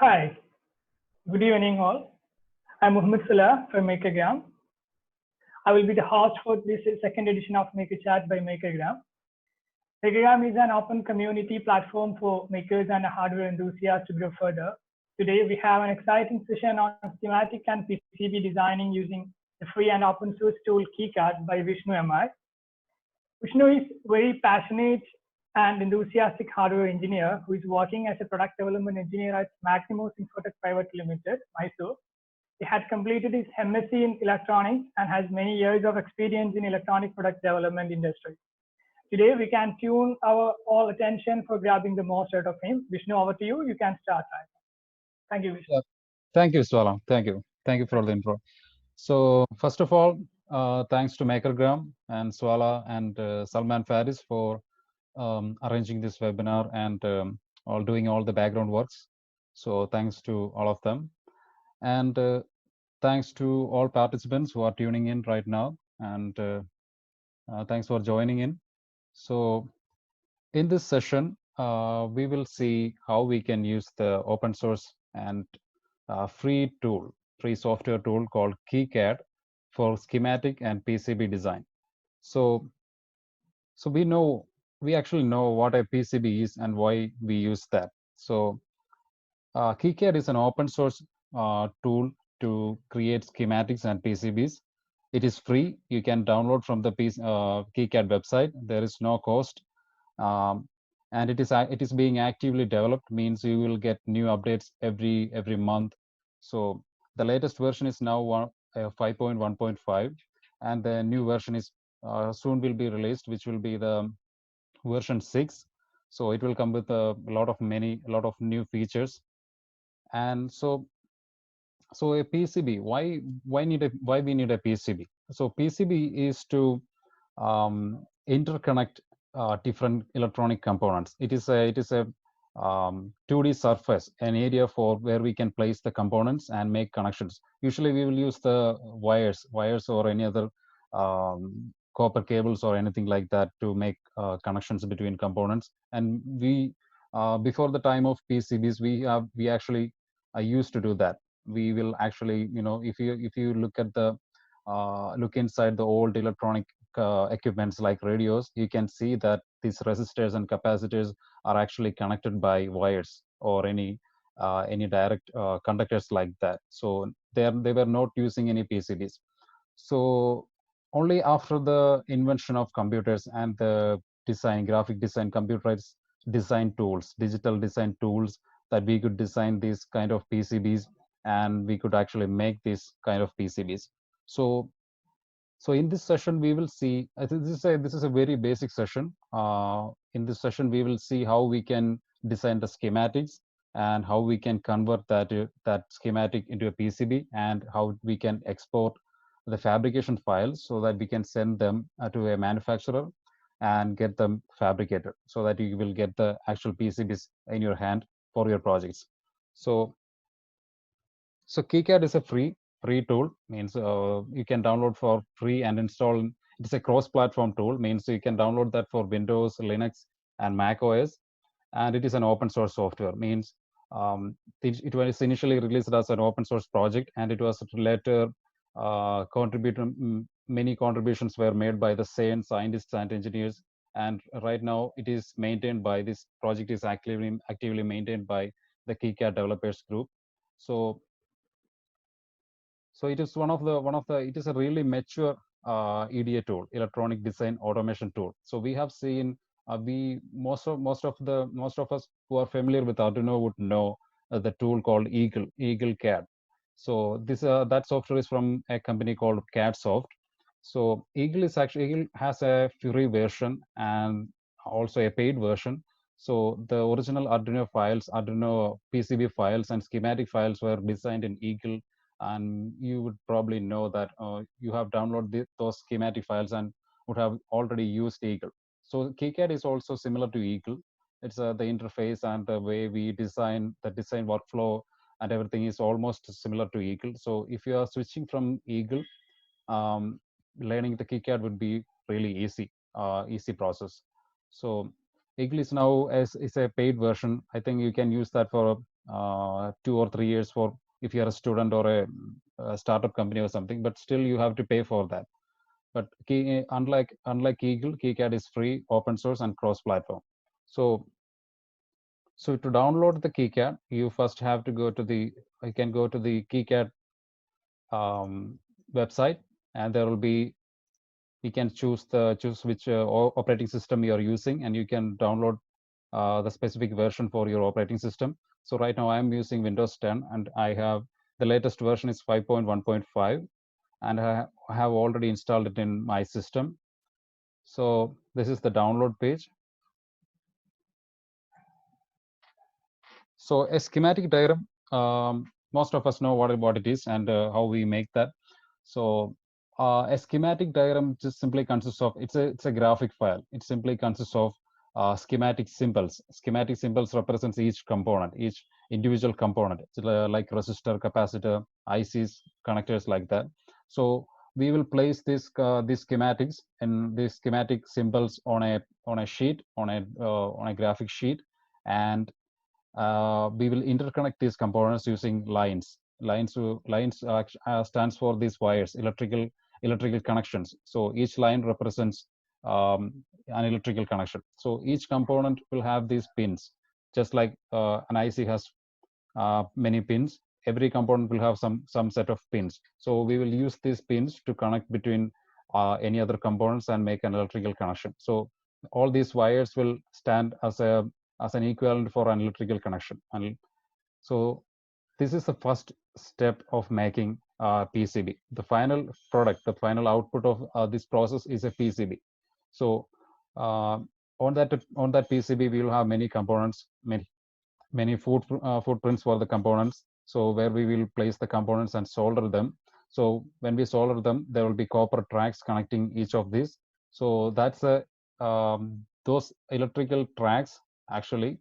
Hi, good evening all. I'm Muhammad Salah from MakerGram. I will be the host for this second edition of Maker Chat by MakerGram. MakerGram is an open community platform for makers and hardware enthusiasts to grow further. Today we have an exciting session on schematic and PCB designing using the free and open source tool KiCad by Vishnu MI. Vishnu is very passionate and enthusiastic hardware engineer who is working as a product development engineer at Maximos Infotech Private Limited, Mysore. He had completed his MSc in electronics and has many years of experience in electronic product development industry. Today, we can tune our all attention for grabbing the most out of him. Vishnu, over to you. You can start. Thank you, Vishnu. Yeah. Thank you, Swala. Thank you. Thank you for the intro. So first of all, thanks to MakerGram and Swala and Salman Faris for arranging this webinar and all doing all the background works. So thanks to all of them. And thanks to all participants who are tuning in right now. And thanks for joining in. So in this session, we will see how we can use the open source and free software tool called KiCad for schematic and PCB design. So we actually know what a PCB is and why we use that. So KiCad is an open source tool to create schematics and PCBs. It is free. You can download from the KiCad website. There is no cost. And it is being actively developed, means you will get new updates every month. So the latest version is now 5.1.5, and the new version is soon will be released, which will be the version 6. So it will come with a lot of new features. And so a PCB, why we need a PCB? So PCB is to interconnect different electronic components. It is a 2D surface, an area for where we can place the components and make connections. Usually we will use the wires or any other copper cables or anything like that to make connections between components. And we before the time of PCBs, we actually used to do that. We will actually, if you look at the look inside the old electronic equipments like radios, you can see that these resistors and capacitors are actually connected by wires or any direct conductors like that. So they were not using any PCBs. So only after the invention of computers and the graphic design, computerized design tools, digital design tools, that we could design these kind of PCBs, and we could actually make this kind of PCBs. So in this session, we will see, I think this is a very basic session. In this session, we will see how we can design the schematics and how we can convert that schematic into a PCB, and how we can export the fabrication files so that we can send them to a manufacturer and get them fabricated, so that you will get the actual PCBs in your hand for your projects. So KiCad is a free tool, means you can download for free and install. It is a cross-platform tool, means you can download that for Windows, Linux, and Mac OS. And it is an open source software, means it was initially released as an open source project, and it was later many contributions were made by the same scientists and engineers. And right now it is maintained by, this project is actively maintained by the KiCad developers group. So it is it is a really mature EDA tool, electronic design automation tool. So we have seen most of us who are familiar with Arduino would know the tool called Eagle CAD. So that software is from a company called CADsoft. So Eagle has a free version and also a paid version. So the original Arduino PCB files and schematic files were designed in Eagle, and you would probably know that you have downloaded those schematic files and would have already used Eagle. So KiCad is also similar to Eagle. It's the interface and the way we design the design workflow and everything is almost similar to Eagle. So if you are switching from Eagle, learning the KiCad would be really easy process. So Eagle is now is a paid version. I think you can use that for 2 2 or 3 years for if you are a student or a startup company or something, but still you have to pay for that. But unlike Eagle, KiCad is free, open source, and cross-platform. So to download the KiCad, you first have to go to the you can go to the KiCad website, and there will be you can choose which operating system you are using, and you can download the specific version for your operating system. So right now I'm using Windows 10, and I have the latest version is 5.1.5, and I have already installed it in my system. So this is the download page. So a schematic diagram, most of us know what it is and how we make that. So a schematic diagram just simply consists of it's a graphic file. It simply consists of schematic symbols. Schematic symbols represents each component, each individual component. It's like resistor, capacitor, ICs, connectors, like that. So we will place these schematics and these schematic symbols on a sheet, on a graphic sheet, and we will interconnect these components using lines. Lines stands for these wires, electrical connections. So each line represents an electrical connection. So each component will have these pins, just like an IC has many pins. Every component will have some set of pins. So we will use these pins to connect between any other components and make an electrical connection. So all these wires will stand as an equivalent for an electrical connection. And so this is the first step of making PCB. The final product, the final output of this process is a PCB. So on that PCB, we will have many components, many footprints for the components. So where we will place the components and solder them. So when we solder them, there will be copper tracks connecting each of these. So that's those electrical tracks actually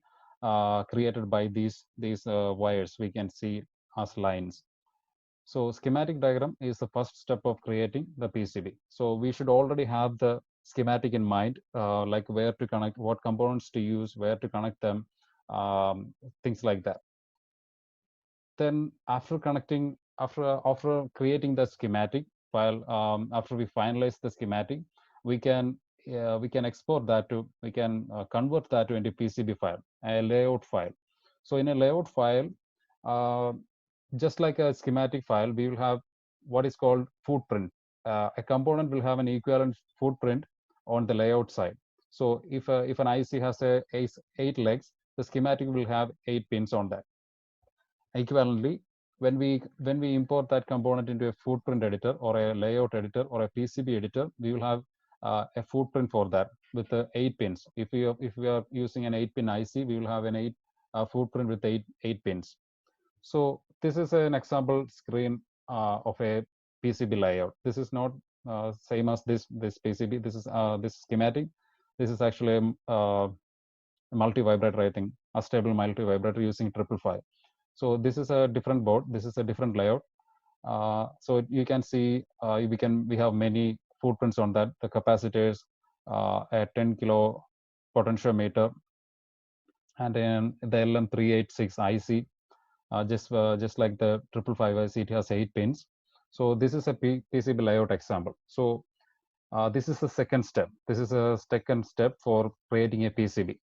created by these wires we can see as lines. So schematic diagram is the first step of creating the PCB. So we should already have the schematic in mind, like where to connect, what components to use, where to connect them, things like that. Then after creating the schematic file, after we finalize the schematic, we can export that to, we can convert that into PCB file, a layout file. So in a layout file, just like a schematic file, we will have what is called footprint. A component will have an equivalent footprint on the layout side. So if an IC has 8 legs, the schematic will have 8 pins on that. Equivalently, when we import that component into a footprint editor or a layout editor or a PCB editor, we will have a footprint for that with 8 pins. If we are using an 8-pin IC, we will have an 8 footprint with 8 pins. So this is an example screen of a PCB layout. This is not same as this PCB. This is this schematic. This is actually a multi-vibrator, I think, a stable multi-vibrator using 555. So this is a different board. This is a different layout. So you can see we have many footprints on that. The capacitors, a 10 kilo potentiometer, and then the LM386 IC. Just like the 555 IC, it has 8 pins. So this is a PCB layout example. So this is the second step. This is a second step for creating a PCB.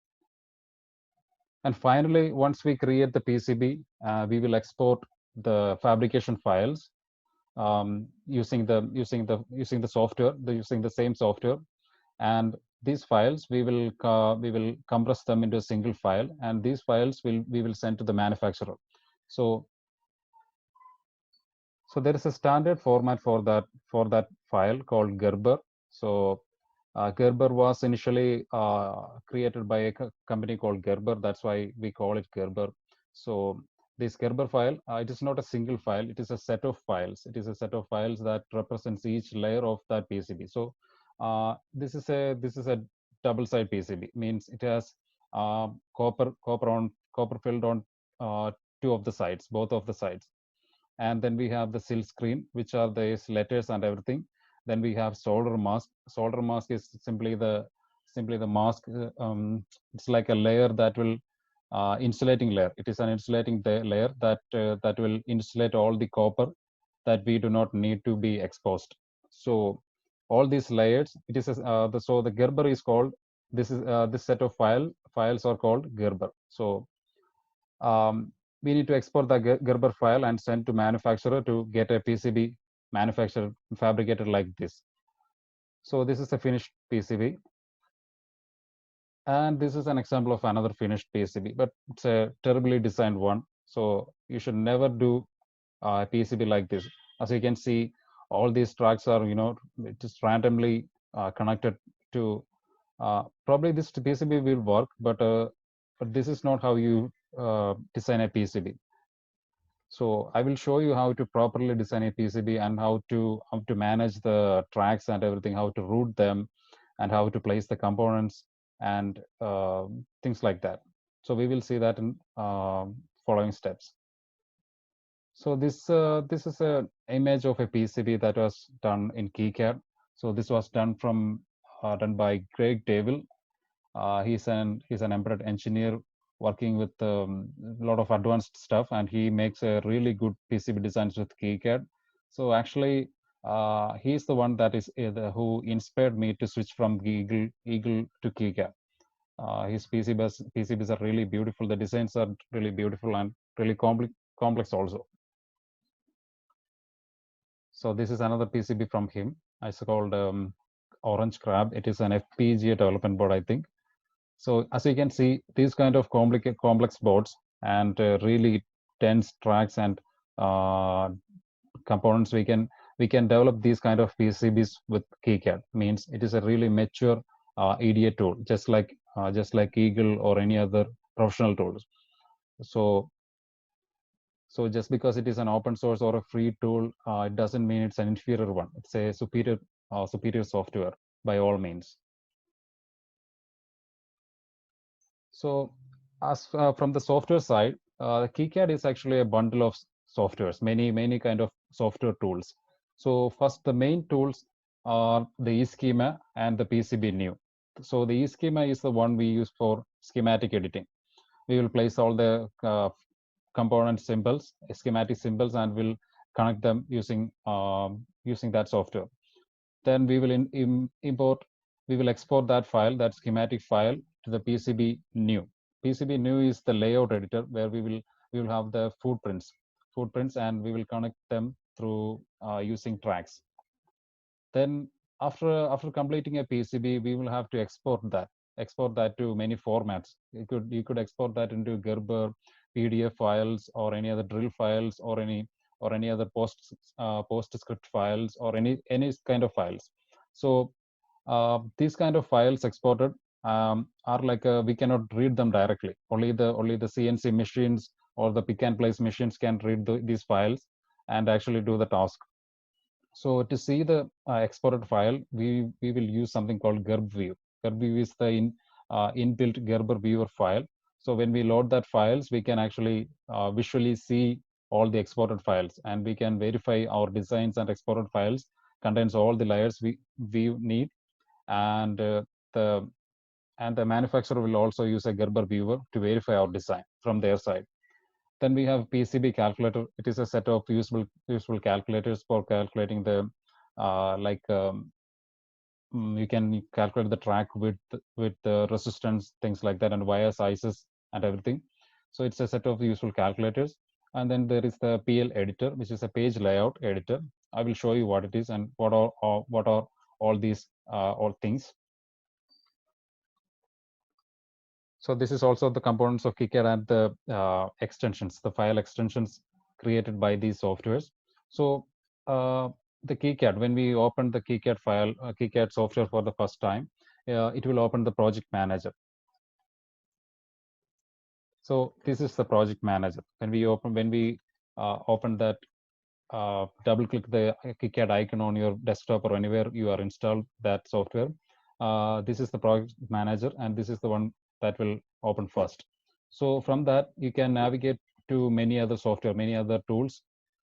And finally, once we create the PCB, we will export the fabrication files using the software, using the same software. And these files we will compress them into a single file, and these files we will send to the manufacturer. So there is a standard format for that file called Gerber. So Gerber was initially created by a company called Gerber. That's why we call it Gerber. So this Gerber file, it is not a single file. It is a set of files. It is a set of files that represents each layer of that PCB. So this is a double-side PCB. Means it has copper filled on 2 of the sides, both of the sides. And then we have the silk screen, which are these letters and everything. Then we have solder mask. Solder mask is simply the mask. It's like a layer that will insulating layer. It is an insulating layer that that will insulate all the copper that we do not need to be exposed. So all these layers, it is so the Gerber is called, this is this set of files are called Gerber. So we need to export the Gerber file and send to manufacturer to get a PCB manufactured, fabricated like this. So this is a finished PCB. And this is an example of another finished PCB, but it's a terribly designed one. So you should never do a PCB like this. As you can see, all these tracks are, just randomly connected to, probably this PCB will work, but this is not how you design a PCB. So I will show you how to properly design a PCB and how to manage the tracks and everything, how to route them, and how to place the components and things like that. So we will see that in following steps. So this is a image of a PCB that was done in KiCad. So this was done by Greg Devil. He's an embedded engineer working with a lot of advanced stuff, and he makes a really good PCB designs with KiCad. So actually, he's the one that is who inspired me to switch from Eagle to KiCad. His PCBs are really beautiful. The designs are really beautiful and really complex also. So this is another PCB from him. It's called Orange Crab. It is an FPGA development board, I think. So as you can see, these kind of complex boards and really dense tracks and components, we can develop these kind of PCBs with KiCad. Means it is a really mature EDA tool, just like Eagle or any other professional tools. So just because it is an open source or a free tool, it doesn't mean it's an inferior one. It's a superior software by all means. So as from the software side, KiCad is actually a bundle of softwares, many kind of software tools. So first, the main tools are the eSchema and the PCB new. So the eSchema is the one we use for schematic editing. We will place all the component symbols, schematic symbols, and we'll connect them using that software. Then we will export that file, that schematic file, to the PCB new. PCB new is the layout editor where we will have the footprints, and we will connect them through using tracks. Then after completing a PCB, we will have to export that to many formats. You could export that into Gerber, PDF files, or any other drill files, or any other PostScript files, or any kind of files. So these kind of files exported are like we cannot read them directly. Only the CNC machines or the pick and place machines can read these files and actually do the task. So to see the exported file, we will use something called GerbView. GerbView is the inbuilt Gerber viewer file. So when we load that files, we can actually visually see all the exported files, and we can verify our designs and exported files contains all the layers we need, and the manufacturer will also use a Gerber viewer to verify our design from their side. Then we have PCB calculator. It is a set of useful calculators for calculating the you can calculate the track with the resistance, things like that, and wire sizes and everything. So it's a set of useful calculators. And then there is the PL editor, which is a page layout editor. I will show you what it is and what are all these all things. So this is also the components of KiCad and the extensions, the file extensions created by these softwares. So the KiCad, when we open the KiCad file, KiCad software for the first time, it will open the project manager. So this is the project manager. When we open that, double click the KiCad icon on your desktop or anywhere you are installed that software. This is the project manager, and this is the one that will open first. So from that, you can navigate to many other software, many other tools.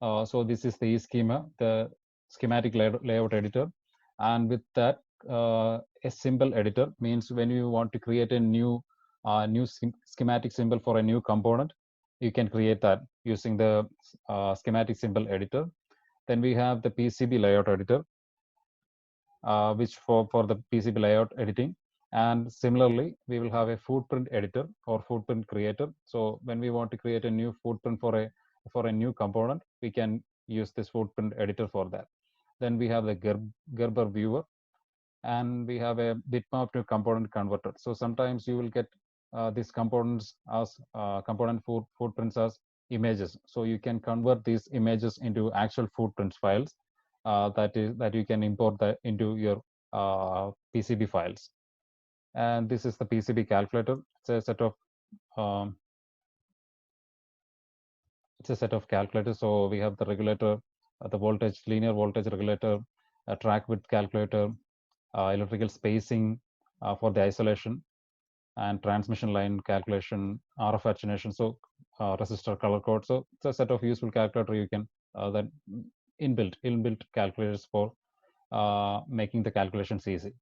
So this is the eSchema, the schematic layout editor. And with that, a symbol editor means when you want to create a new a new schematic symbol for a new component, you can create that using the schematic symbol editor. Then we have the PCB layout editor, which for the PCB layout editing. And similarly, we will have a footprint editor or footprint creator. So when we want to create a new footprint for a new component, we can use this footprint editor for that. Then we have the Gerber viewer, and we have a bitmap to component converter. So sometimes you will get these components as component footprints as images. So you can convert these images into actual footprints files that you can import that into your PCB files. And this is the PCB calculator. It's a set of calculators. So we have the regulator, the voltage, linear voltage regulator, a track width calculator, electrical spacing for the isolation, and transmission line calculation, RF attenuation, so resistor color code. So it's a set of useful calculator you can that inbuilt calculators for making the calculations easy.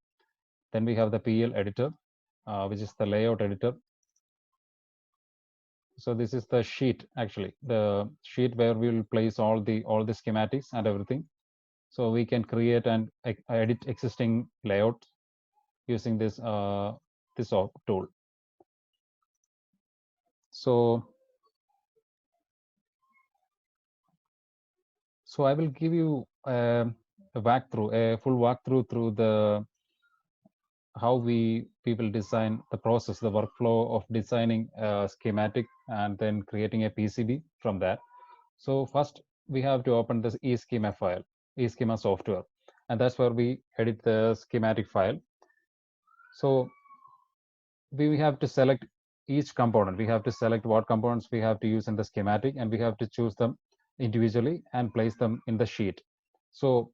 Then we have the PL editor, which is the layout editor. So this is the sheet, actually, the sheet where we will place all the schematics and everything. So we can create and edit existing layout using this tool. So I will give you a full walkthrough through the how we will design the process, the workflow of designing a schematic and then creating a PCB from that. So first we have to open this eschema file, eschema software, and that's where we edit the schematic file. So we have to select each component. We have to select what components we have to use in the schematic, and we have to choose them individually and place them in the sheet. So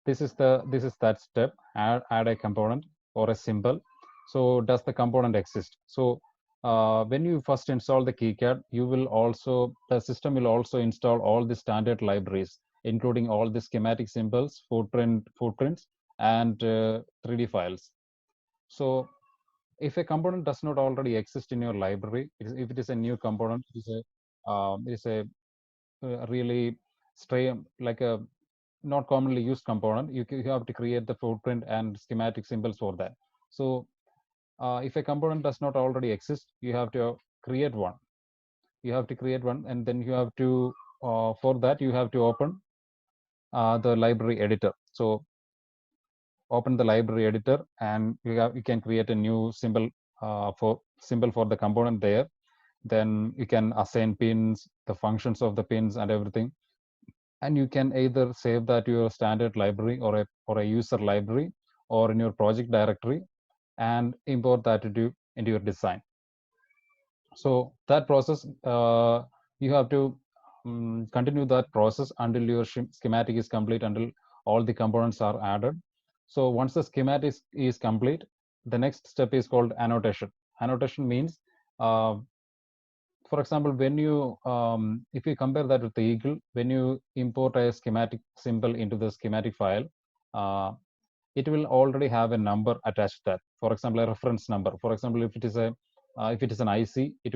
this is that step, add a component or a symbol. So does the component exist? So when you first install the KiCad, the system will also install all the standard libraries, including all the schematic symbols, footprints, and 3D files. So if a component does not already exist in your library, if it is a new component, it is a really like a not commonly used component, you have to create the footprint and schematic symbols for that. So if a component does not already exist, you have to create one. And then you have to for that you have to open the library editor. So open the library editor, and you can create a new symbol for the component there. Then you can assign pins, the functions of the pins and everything, and you can either save that to your standard library or a user library or in your project directory and import that into your design. So that process, you have to continue that process until your schematic is complete, until all the components are added. So once the schematic is complete, the next step is called annotation. Annotation means, for example, when you if you compare that with the Eagle, when you import a schematic symbol into the schematic file, it will already have a number attached to that. For example, a reference number. For example, if it is an IC, it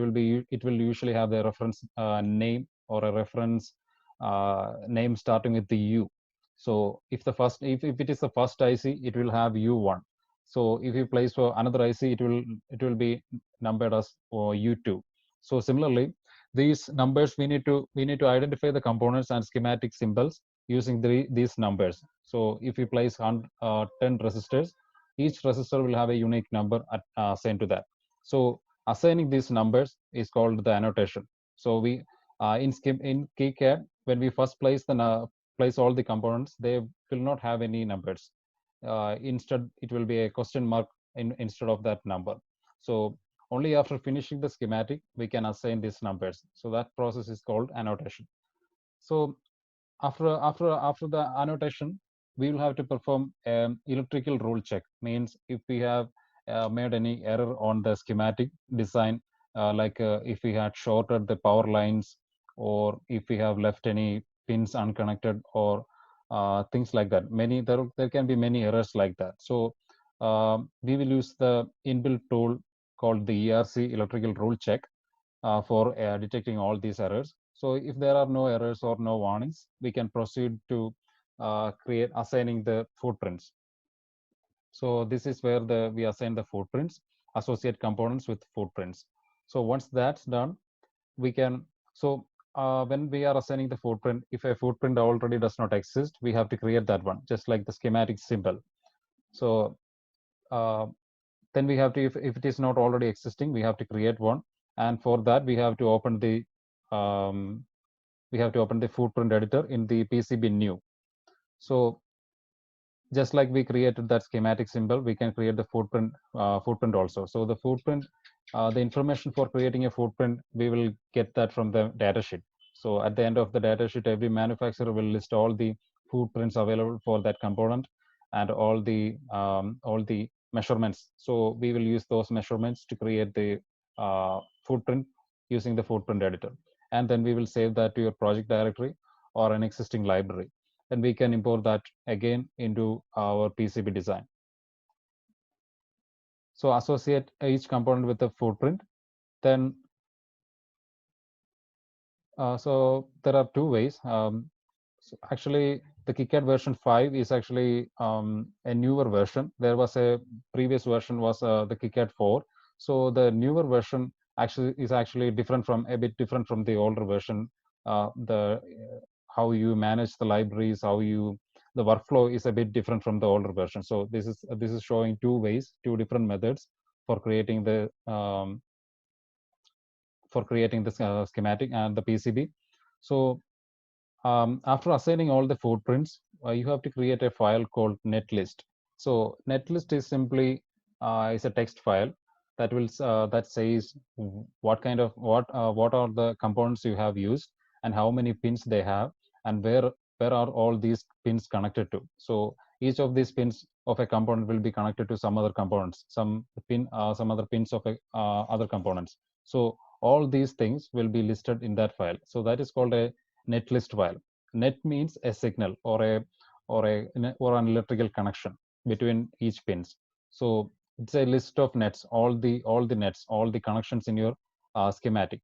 will usually have a reference name or a reference name starting with the U. So if it is the first IC, it will have U1. So if you place for another IC, it will be numbered as U2. So similarly, these numbers, we need to identify the components and schematic symbols using these numbers. So if you place 10 resistors, each resistor will have a unique number assigned to that. So assigning these numbers is called the annotation. So we in KiCad, when we first place all the components, they will not have any numbers. Instead, it will be a question mark instead of that number. So only after finishing the schematic, we can assign these numbers. So that process is called annotation. So after the annotation, we will have to perform electrical rule check. Means if we have made any error on the schematic design, like if we had shorted the power lines, or if we have left any pins unconnected, or things like that. There can be many errors like that. So we will use the inbuilt tool called the ERC electrical rule check for detecting all these errors. So if there are no errors or no warnings, we can proceed to create assigning the footprints. So this is where we assign the footprints, associate components with footprints. So once that's done, we can, so when we are assigning the footprint, if a footprint already does not exist, we have to create that one, just like the schematic symbol. So then we have to, if it is not already existing, we have to create one. And for that, we have to open the footprint editor in the PCB new. So just like we created that schematic symbol, we can create the footprint also. So the footprint, the information for creating a footprint, we will get that from the datasheet. So at the end of the datasheet, every manufacturer will list all the footprints available for that component and all the measurements. So we will use those measurements to create the footprint using the footprint editor. And then we will save that to your project directory or an existing library. And we can import that again into our PCB design. So associate each component with a footprint. Then, so there are two ways. So actually, the KiCad version 5 is actually a newer version. There was a previous version was the KiCad 4. So the newer version is actually a bit different from the older version. How you manage the libraries, the workflow is a bit different from the older version. So this is showing two ways, two different methods for creating the schematic and the PCB. So after assigning all the footprints, you have to create a file called netlist. So netlist is simply is a text file that will that says what are the components you have used and how many pins they have and where are all these pins connected to. So each of these pins of a component will be connected to some other components, some other pins of other components. So all these things will be listed in that file. So that is called a netlist file. Net means a signal or an electrical connection between each pins. So it's a list of nets, all the nets, all the connections in your schematic.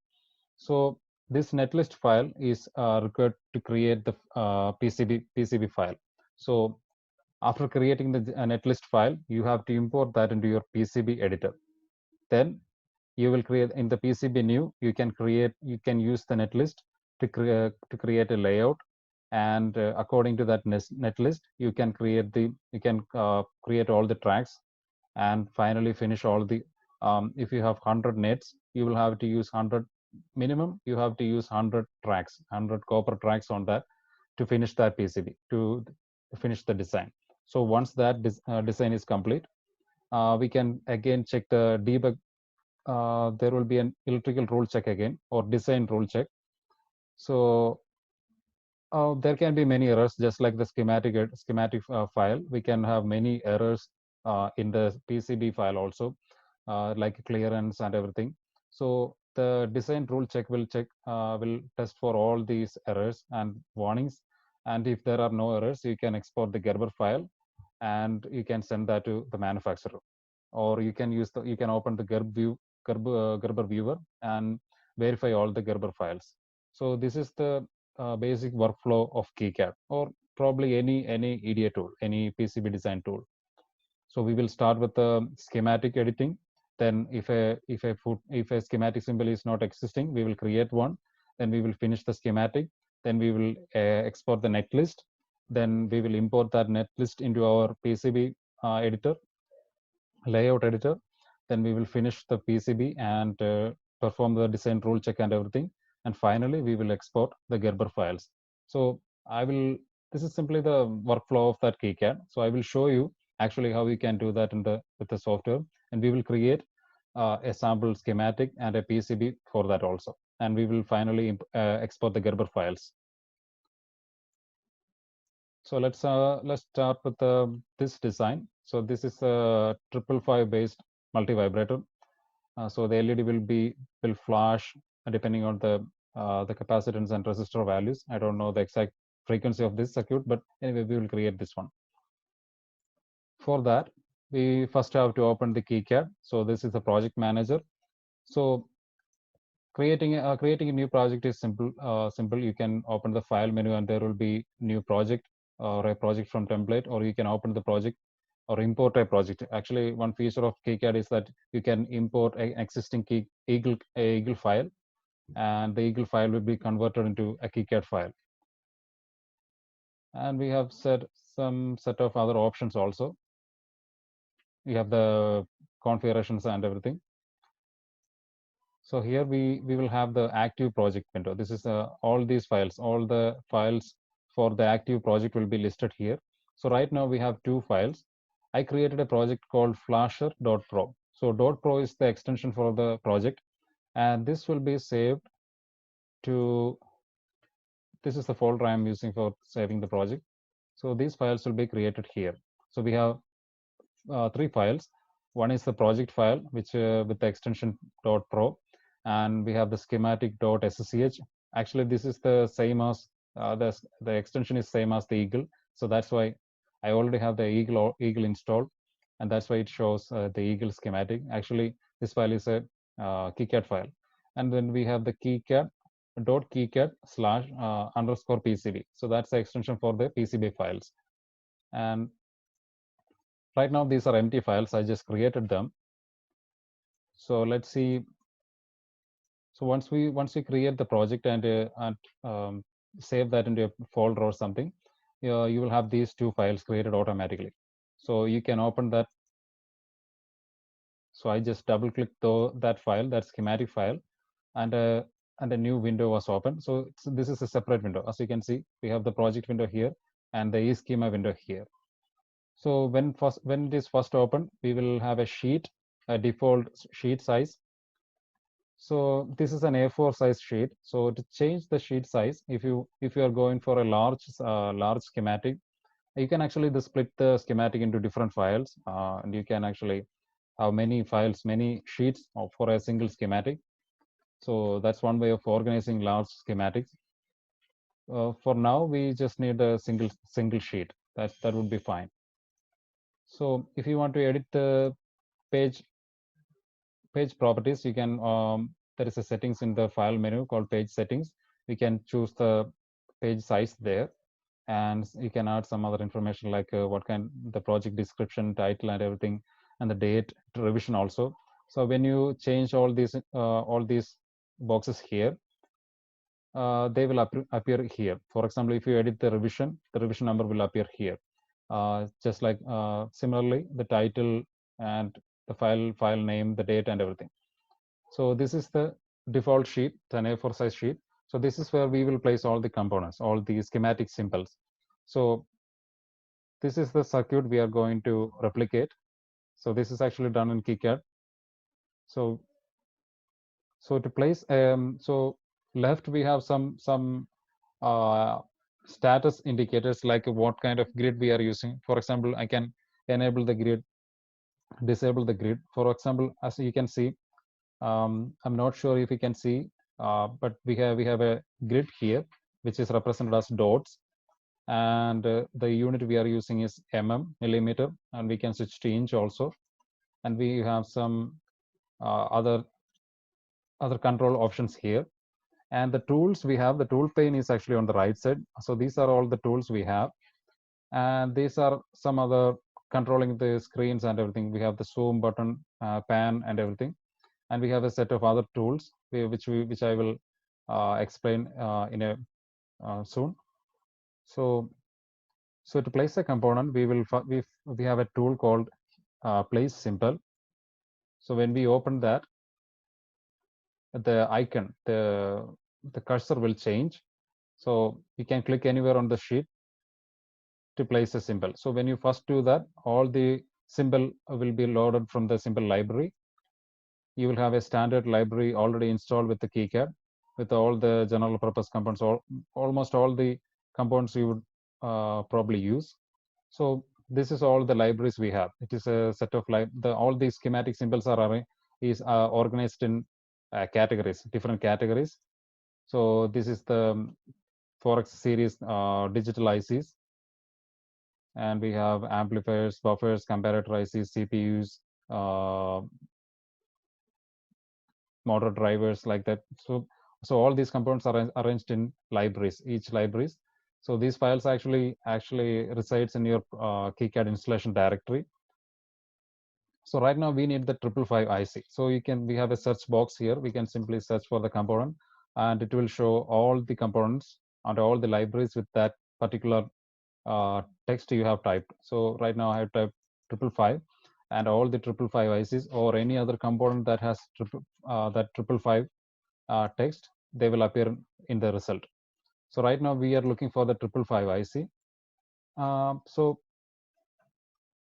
So this netlist file is required to create the PCB file. So after creating the netlist file, you have to import that into your PCB editor. Then you will create in the PCB new, you can use the netlist to create a layout, and according to that netlist, you can create all the tracks, and finally finish all the if you have 100 nets, you will have to use 100 minimum. You have to use 100 tracks, 100 copper tracks on that to finish that PCB, to finish the design. So once that design is complete, we can again check the debug. There will be an electrical rule check again, or design rule check. So there can be many errors, just like the schematic file. We can have many errors in the PCB file also, like clearance and everything. So the design rule check will test for all these errors and warnings. And if there are no errors, you can export the Gerber file and you can send that to the manufacturer, or you can open the Gerber viewer and verify all the Gerber files. So this is the basic workflow of KiCad, or probably any EDA tool, any PCB design tool. So we will start with the schematic editing. Then if a schematic symbol is not existing, we will create one. Then we will finish the schematic. Then we will export the netlist. Then we will import that netlist into our PCB editor, layout editor. Then we will finish the PCB and perform the design rule check and everything. And finally, we will export the Gerber files. So this is simply the workflow of that KiCad. So I will show you actually how you can do that with the software. And we will create a sample schematic and a PCB for that also. And we will finally export the Gerber files. So let's start with this design. So this is a 555 based multi-vibrator. So the LED will flash depending on the capacitance and resistor values. I don't know the exact frequency of this circuit, but anyway, we will create this one. For that, we first have to open the KiCad. So this is the project manager. So creating a new project is simple. Simple. You can open the file menu and there will be new project or a project from template, or you can open the project or import a project. Actually, one feature of KiCad is that you can import an existing Eagle file, and the Eagle file will be converted into a KiCad file. And we have some set of other options also. We have the configurations and everything. So here we will have the active project window. This is all these files, all the files for the active project will be listed here. So right now we have two files. I created a project called flasher.pro. So .pro is the extension for the project, and this will be saved to, this is the folder I'm using for saving the project. So these files will be created here. So we have three files. One is the project file, which with the extension .pro, and we have the schematic.ssh. Actually, this is the same as the extension is same as the Eagle, so that's why I already have the Eagle installed, and that's why it shows the Eagle schematic. Actually, this file is a KiCad file, and then we have the KiCad / PCB. So that's the extension for the PCB files, and right now these are empty files. I just created them. So let's see. So once we create the project and save that into a folder or something, you will have these two files created automatically. So you can open that. So I just double click that file, that schematic file, and a new window was opened. So this is a separate window. As you can see, we have the project window here and the eSchema window here. So when it is first opened, we will have a default sheet size. So this is an A4 size sheet. So to change the sheet size, if you are going for a large schematic, you can actually split the schematic into different files, and you can actually have many files, many sheets for a single schematic. So that's one way of organizing large schematics. For now, we just need a single sheet. That would be fine. So if you want to edit the page properties, you can there is a settings in the file menu called page settings. We can choose the page size there, and you can add some other information like the project description, title, and everything, and the date, revision also. So when you change all these boxes here, they will appear here. For example, if you edit the revision number will appear here. Just like similarly, the title and the file name, the date, and everything. So this is the default sheet, an A4 size sheet. So this is where we will place all the components, all the schematic symbols. So this is the circuit we are going to replicate. So this is actually done in KiCad. So to place, so left we have some status indicators, like what kind of grid we are using. For example, I can enable the grid, disable the grid. For example, as you can see, I'm not sure if you can see, but we have a grid here, which is represented as dots, and the unit we are using is millimeter, and we can switch to inch also, and we have some other control options here. And the tools we have, the tool pane is actually on the right side. So these are all the tools we have, and these are some other controlling the screens and everything. We have the zoom button, pan, and everything, and we have a set of other tools which I will explain in a soon. So to place a component, we have a tool called place symbol. So when we open that, the icon, the cursor will change. So you can click anywhere on the sheet to place a symbol. So when you first do that, all the symbol will be loaded from the symbol library. You will have a standard library already installed with the KiCad, with all the general purpose components, almost all the components you would probably use. So this is all the libraries we have. It is a set of all these schematic symbols are organized in categories, different categories. So this is the Forex series digital ICs, and we have amplifiers, buffers, comparator ICs, CPUs, motor drivers, like that. So all these components are arranged in libraries, each libraries. So these files actually resides in your KiCad installation directory. So right now we need the 555 IC. So we have a search box here. We can simply search for the component, and it will show all the components and all the libraries with that particular text you have typed. So right now I have typed 555, and all the 555 ICs or any other component that has that 555 text, they will appear in the result. So right now we are looking for the 555 IC. So,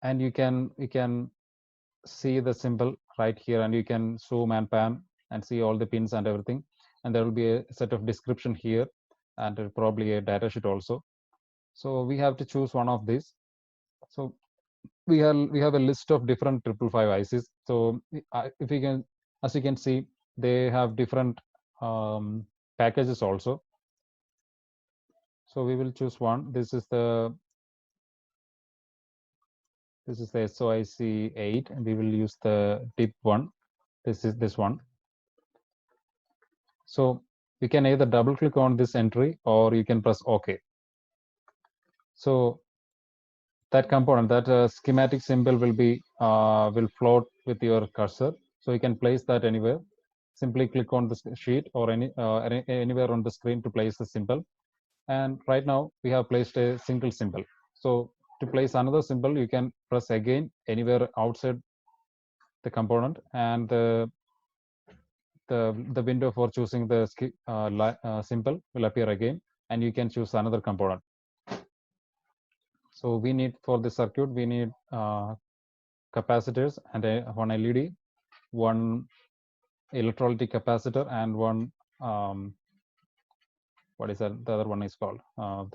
and you can see the symbol right here, and you can zoom and pan and see all the pins and everything. And there will be a set of description here, and probably a data sheet also. So we have to choose one of these. So we have a list of different 555 ICs. So if you can, as you can see, they have different packages also. So we will choose one. This is the SOIC 8, and we will use the DIP one. This is this one. So you can either double click on this entry, or you can press OK. So that component, that schematic symbol will float with your cursor. So you can place that anywhere. Simply click on the sheet or anywhere on the screen to place the symbol. And right now we have placed a single symbol. So to place another symbol, you can press again anywhere outside the component, and the window for choosing the symbol will appear again, and you can choose another component. So we need, for the circuit, we need capacitors and one LED, one electrolytic capacitor, and one what is that? The other one is called what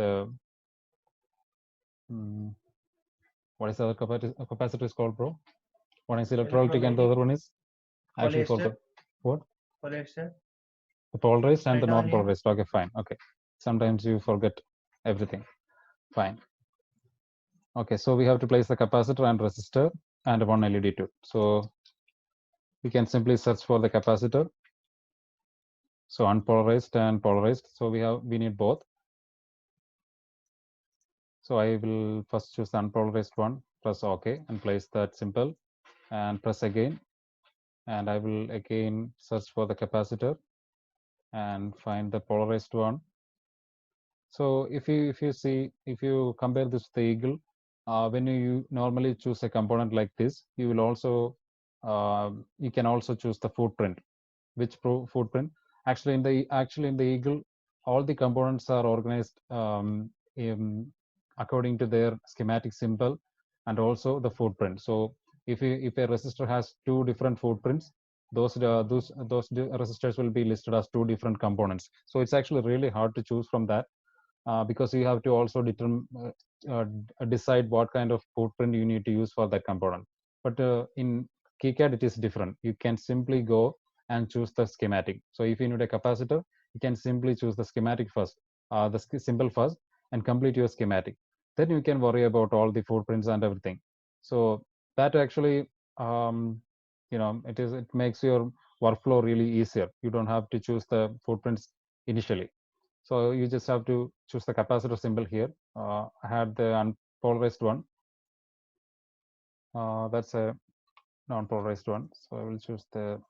is the other capacitor is called, bro? One is electrolytic and the other one is actually called what? Polyester. The polarized and the Write down here. non-polarized. Okay, fine. Okay, sometimes you forget everything. Fine. Okay, so we have to place the capacitor and resistor and one LED too. So we can simply search for the capacitor. So unpolarized and polarized. So we need both. So I will first choose the unpolarized one, press OK, and place that symbol, and press again. And I will again search for the capacitor and find the polarized one. So if you compare this to the eagle, when you normally choose a component like this, you will also you can also choose the footprint. Which footprint? Actually, in the eagle, all the components are organized according to their schematic symbol and also the footprint. So if a resistor has two different footprints, those resistors will be listed as two different components. So it's actually really hard to choose from that. Because you have to also decide what kind of footprint you need to use for that component. But in KiCad, it is different. You can simply go and choose the schematic. So if you need a capacitor, you can simply choose the schematic first, the symbol first, and complete your schematic. Then you can worry about all the footprints and everything. So that actually, it makes your workflow really easier. You don't have to choose the footprints initially. So you just have to choose the capacitor symbol here. I had the unpolarized one. That's a non-polarized one. So I will choose the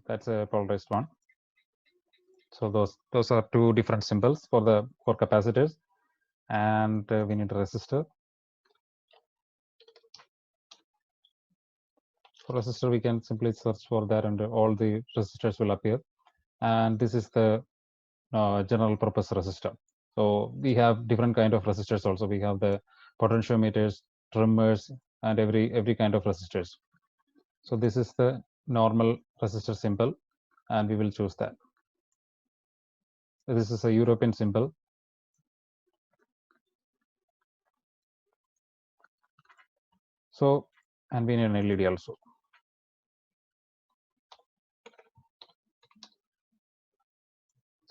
that's a polarized one. So those are two different symbols for capacitors, and we need a resistor. For resistor, we can simply search for that, and all the resistors will appear. And this is the general purpose resistor. So we have different kind of resistors also. We have the potentiometers, trimmers, and every kind of resistors. So this is the normal resistor symbol, and we will choose that. So this is a European symbol. So, and we need an LED also.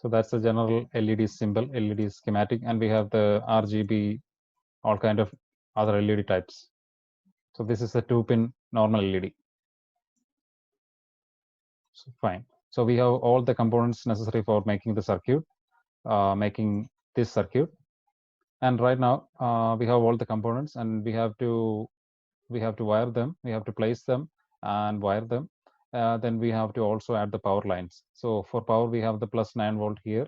So that's the general LED symbol, LED schematic, and we have the RGB, all kind of other LED types. So this is a 2-pin normal LED. So fine. So we have all the components necessary for making the circuit, making this circuit. And right now we have all the components, and we have to wire them. We have to place them and wire them. Then we have to also add the power lines. So for power, we have the plus 9 volt here,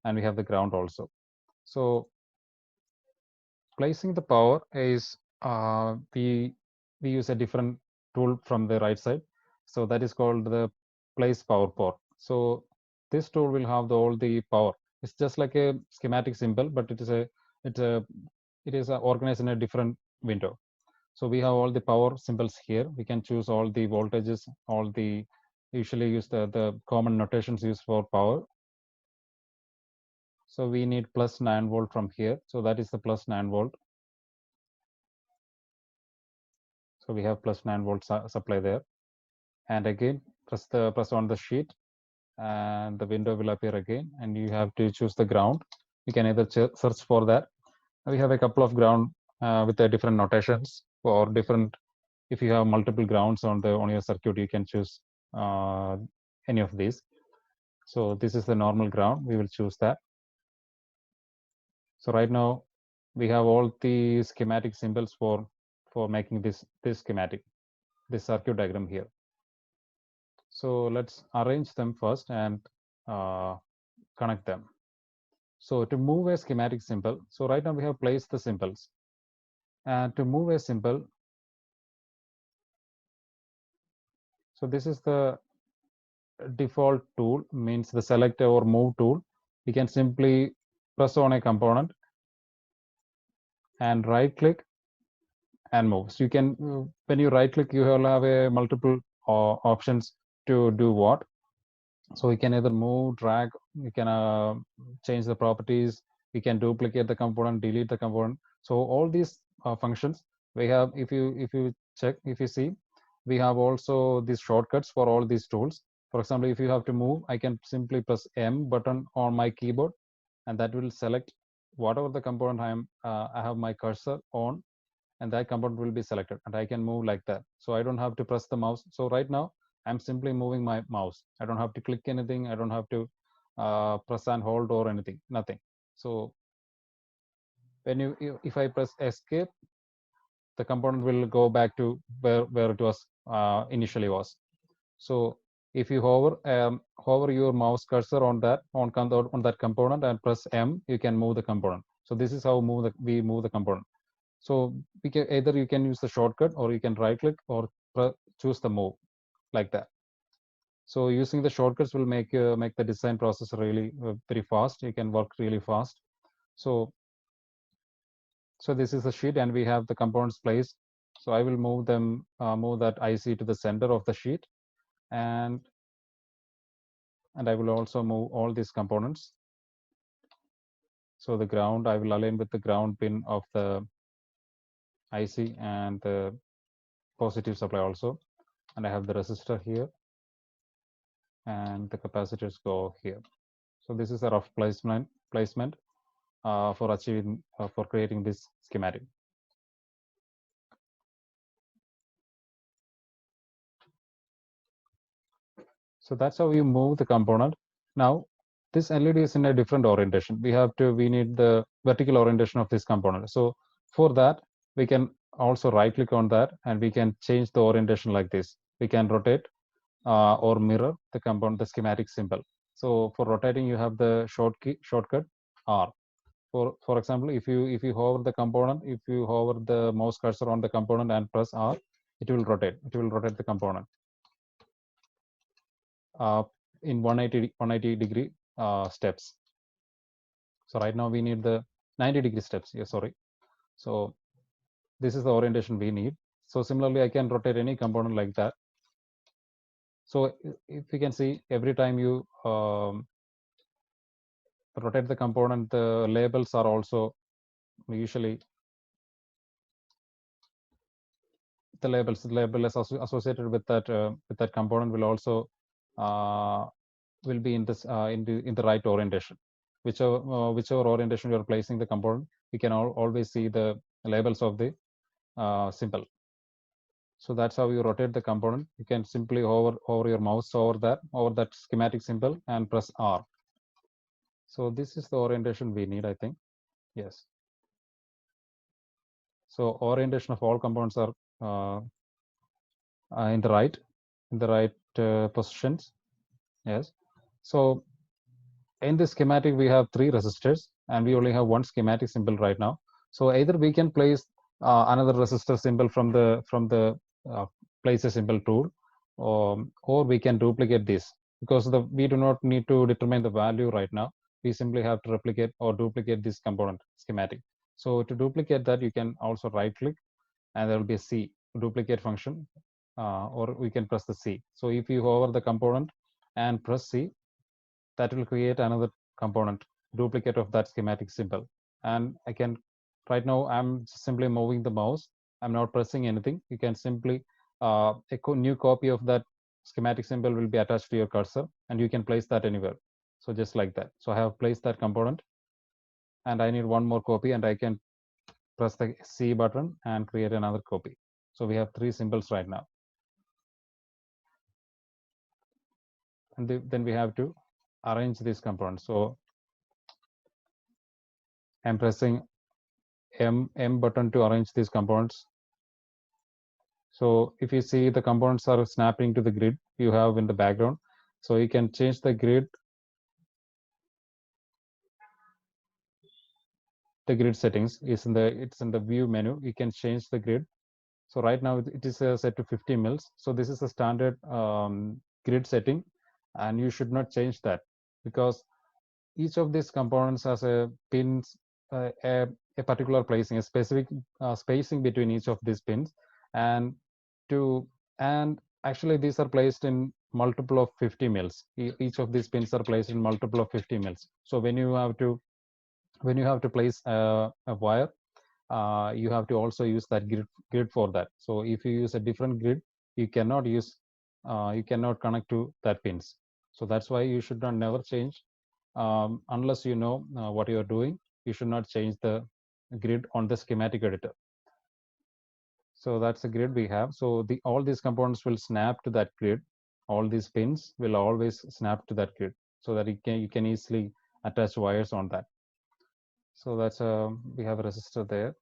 and we have the ground also. So placing the power is we use a different tool from the right side. So that is called the place power port. So this tool will have all the power. It's just like a schematic symbol, but it is organized in a different window. So we have all the power symbols here. We can choose all the voltages, all the usually use the common notations used for power. So we need plus 9 volt from here. So that is the plus 9 volt. So we have plus 9 volt supply there. And again, press on the sheet, and the window will appear again. And you have to choose the ground. You can either search for that. We have a couple of ground with the different notations for different. If you have multiple grounds on your circuit, you can choose any of these. So this is the normal ground. We will choose that. So right now we have all the schematic symbols for making this schematic, this circuit diagram here. So let's arrange them first and connect them. So to move a schematic symbol, so right now we have placed the symbols. And to move a symbol, so this is the default tool, means the select or move tool. We can simply press on a component and right click and move. So you can, when you right click, you will have a multiple options to do what. So we can either move, drag, we can change the properties, we can duplicate the component, delete the component. So all these functions we have, if you check, if you see, we have also these shortcuts for all these tools. For example, if you have to move, I can simply press M button on my keyboard, and that will select whatever the component I have my cursor on, and that component will be selected, and I can move like that. So I don't have to press the mouse. So right now I'm simply moving my mouse. I don't have to click anything. I don't have to press and hold or anything, nothing. So when if I press escape, the component will go back to where it was initially was. So if you hover your mouse cursor on that component and press M, you can move the component. So this is how we move the component. So we can either you can use the shortcut, or you can right click or choose the move like that. So using the shortcuts will make the design process really very fast. You can work really fast. So this is the sheet, and we have the components placed. So I will move them, move that IC to the center of the sheet, and I will also move all these components. So the ground, I will align with the ground pin of the IC and the positive supply also. And I have the resistor here, and the capacitors go here. So this is a rough placement for achieving for creating this schematic. So that's how you move the component. Now this LED is in a different orientation. We need the vertical orientation of this component. So for that, we can also right click on that, and we can change the orientation like this. We can rotate or mirror the component, the schematic symbol. So for rotating, you have the shortcut R. For example, if you hover the component, if you hover the mouse cursor on the component and press R, it will rotate. It will rotate the component in 180 degree steps. So right now we need the 90-degree steps. Yeah, sorry. So this is the orientation we need. So similarly, I can rotate any component like that. So if you can see, every time you rotate the component, the labels are also usually the label is associated with that component will also will be in this in the right orientation. Whichever orientation you are placing the component, you can always see the labels of the symbol. So that's how you rotate the component. You can simply hover your mouse over that schematic symbol and press R. So this is the orientation we need, I think. Yes. So orientation of all components are in the right positions. Yes. So in this schematic, we have 3 resistors, and we only have one schematic symbol right now. So either we can place another resistor symbol from the place a symbol tool, or we can duplicate this, because we do not need to determine the value right now. We simply have to replicate or duplicate this component schematic. So to duplicate that, you can also right click, and there will be a C duplicate function, or we can press the C. So if you hover the component and press C, that will create another component duplicate of that schematic symbol. And I can, right now I'm simply moving the mouse, I'm not pressing anything. You can simply a new copy of that schematic symbol will be attached to your cursor, and you can place that anywhere. So just like that. So I have placed that component, and I need one more copy, and I can press the C button and create another copy. So we have 3 symbols right now. And then we have to arrange these components. So I'm pressing M button to arrange these components. So if you see, the components are snapping to the grid you have in the background. So you can change the grid settings is it's in the view menu. You can change the grid. So right now it is set to 50 mils. So this is the standard grid setting, and you should not change that, because each of these components has a pins, a particular placing, a specific spacing between each of these pins, and actually these are placed in multiple of 50 mils. Each of these pins are placed in multiple of 50 mils. So when you have to place a wire, you have to also use that grid for that. So if you use a different grid, you cannot connect to that pins. So that's why you should not never change, unless you know what you are doing. You should not change the grid on the schematic editor. So that's the grid we have. So all these components will snap to that grid. All these pins will always snap to that grid, so that you can easily attach wires on that. So that's we have a resistor there.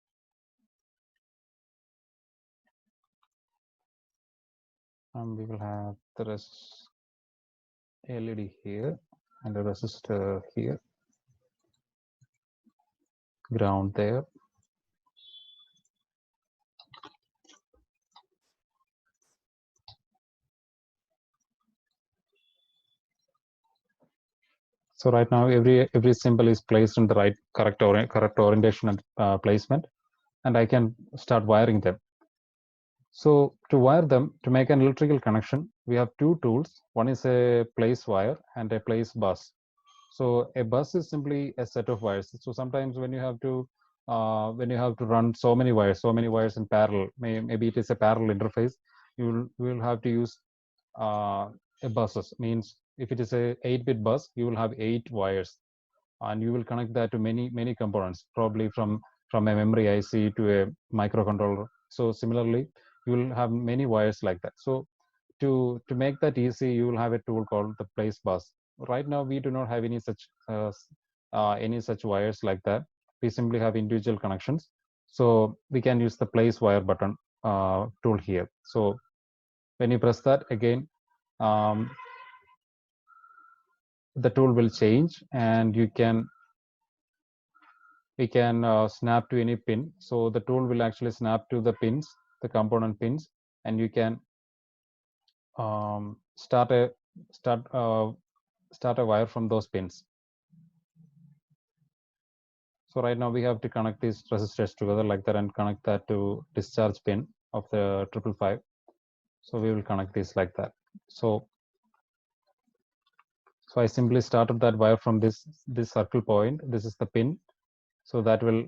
We will have the LED here, and a resistor here, ground there. So right now every symbol is placed in the correct orientation and placement, and I can start wiring them. So to wire them, to make an electrical connection, we have 2 tools. One is a place wire and a place bus. So a bus is simply a set of wires. So sometimes when you have to run so many wires in parallel, maybe it is a parallel interface, you will have to use a buses. Means if it is a 8-bit bus, you will have 8 wires, and you will connect that to many components, probably from a memory IC to a microcontroller. So similarly, you will have many wires like that. So to make that easy, you will have a tool called the place bus. Right now we do not have any such wires like that. We simply have individual connections. So we can use the place wire button tool here. So when you press that again, the tool will change, and we can snap to any pin. So the tool will actually snap to the pins, the component pins, and you can start a wire from those pins. So right now we have to connect these resistors together like that, and connect that to discharge pin of the 555. So we will connect this like that. So I simply started that wire from this circle point. This is the pin. So that will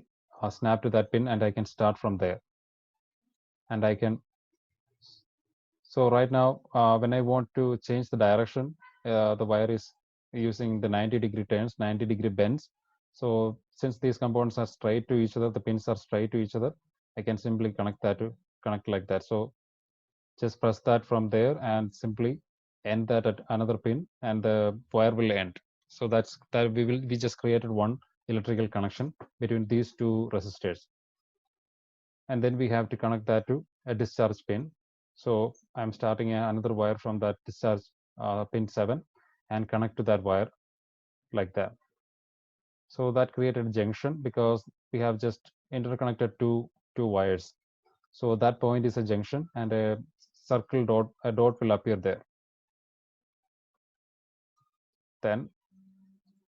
snap to that pin, and I can start from there. And I can. So right now, when I want to change the direction, the wire is using the 90-degree turns, 90-degree bends. So since these components are straight to each other, the pins are straight to each other, I can simply connect like that. So just press that from there and simply end that at another pin, and the wire will end. So that's that we just created one electrical connection between these two resistors. And then we have to connect that to a discharge pin. So I'm starting another wire from that discharge pin 7 and connect to that wire like that. So that created a junction because we have just interconnected two wires. So that point is a junction, and a circle dot will appear there. Then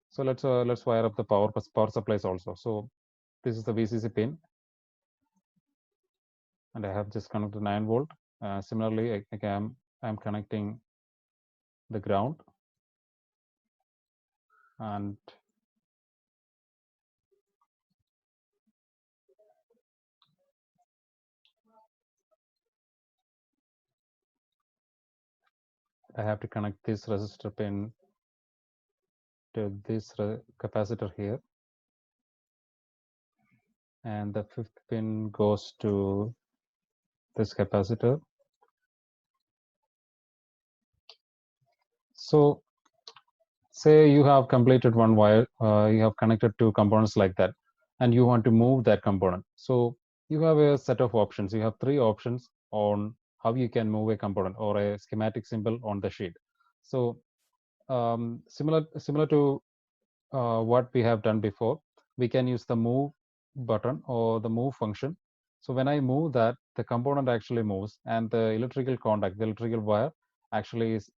so let's wire up the power supplies also. So this is the VCC pin, and I have just connected 9 volt. Similarly, I'm connecting the ground, and I have to connect this resistor pin to this capacitor here, and the 5th pin goes to this capacitor. So say you have completed one wire, you have connected two components like that, and you want to move that component. So you have a set of options. You have 3 options on how you can move a component or a schematic symbol on the sheet. So similar to what we have done before, we can use the move button or the move function. So when I move that, the component actually moves, and the electrical contact, the electrical wire, actually is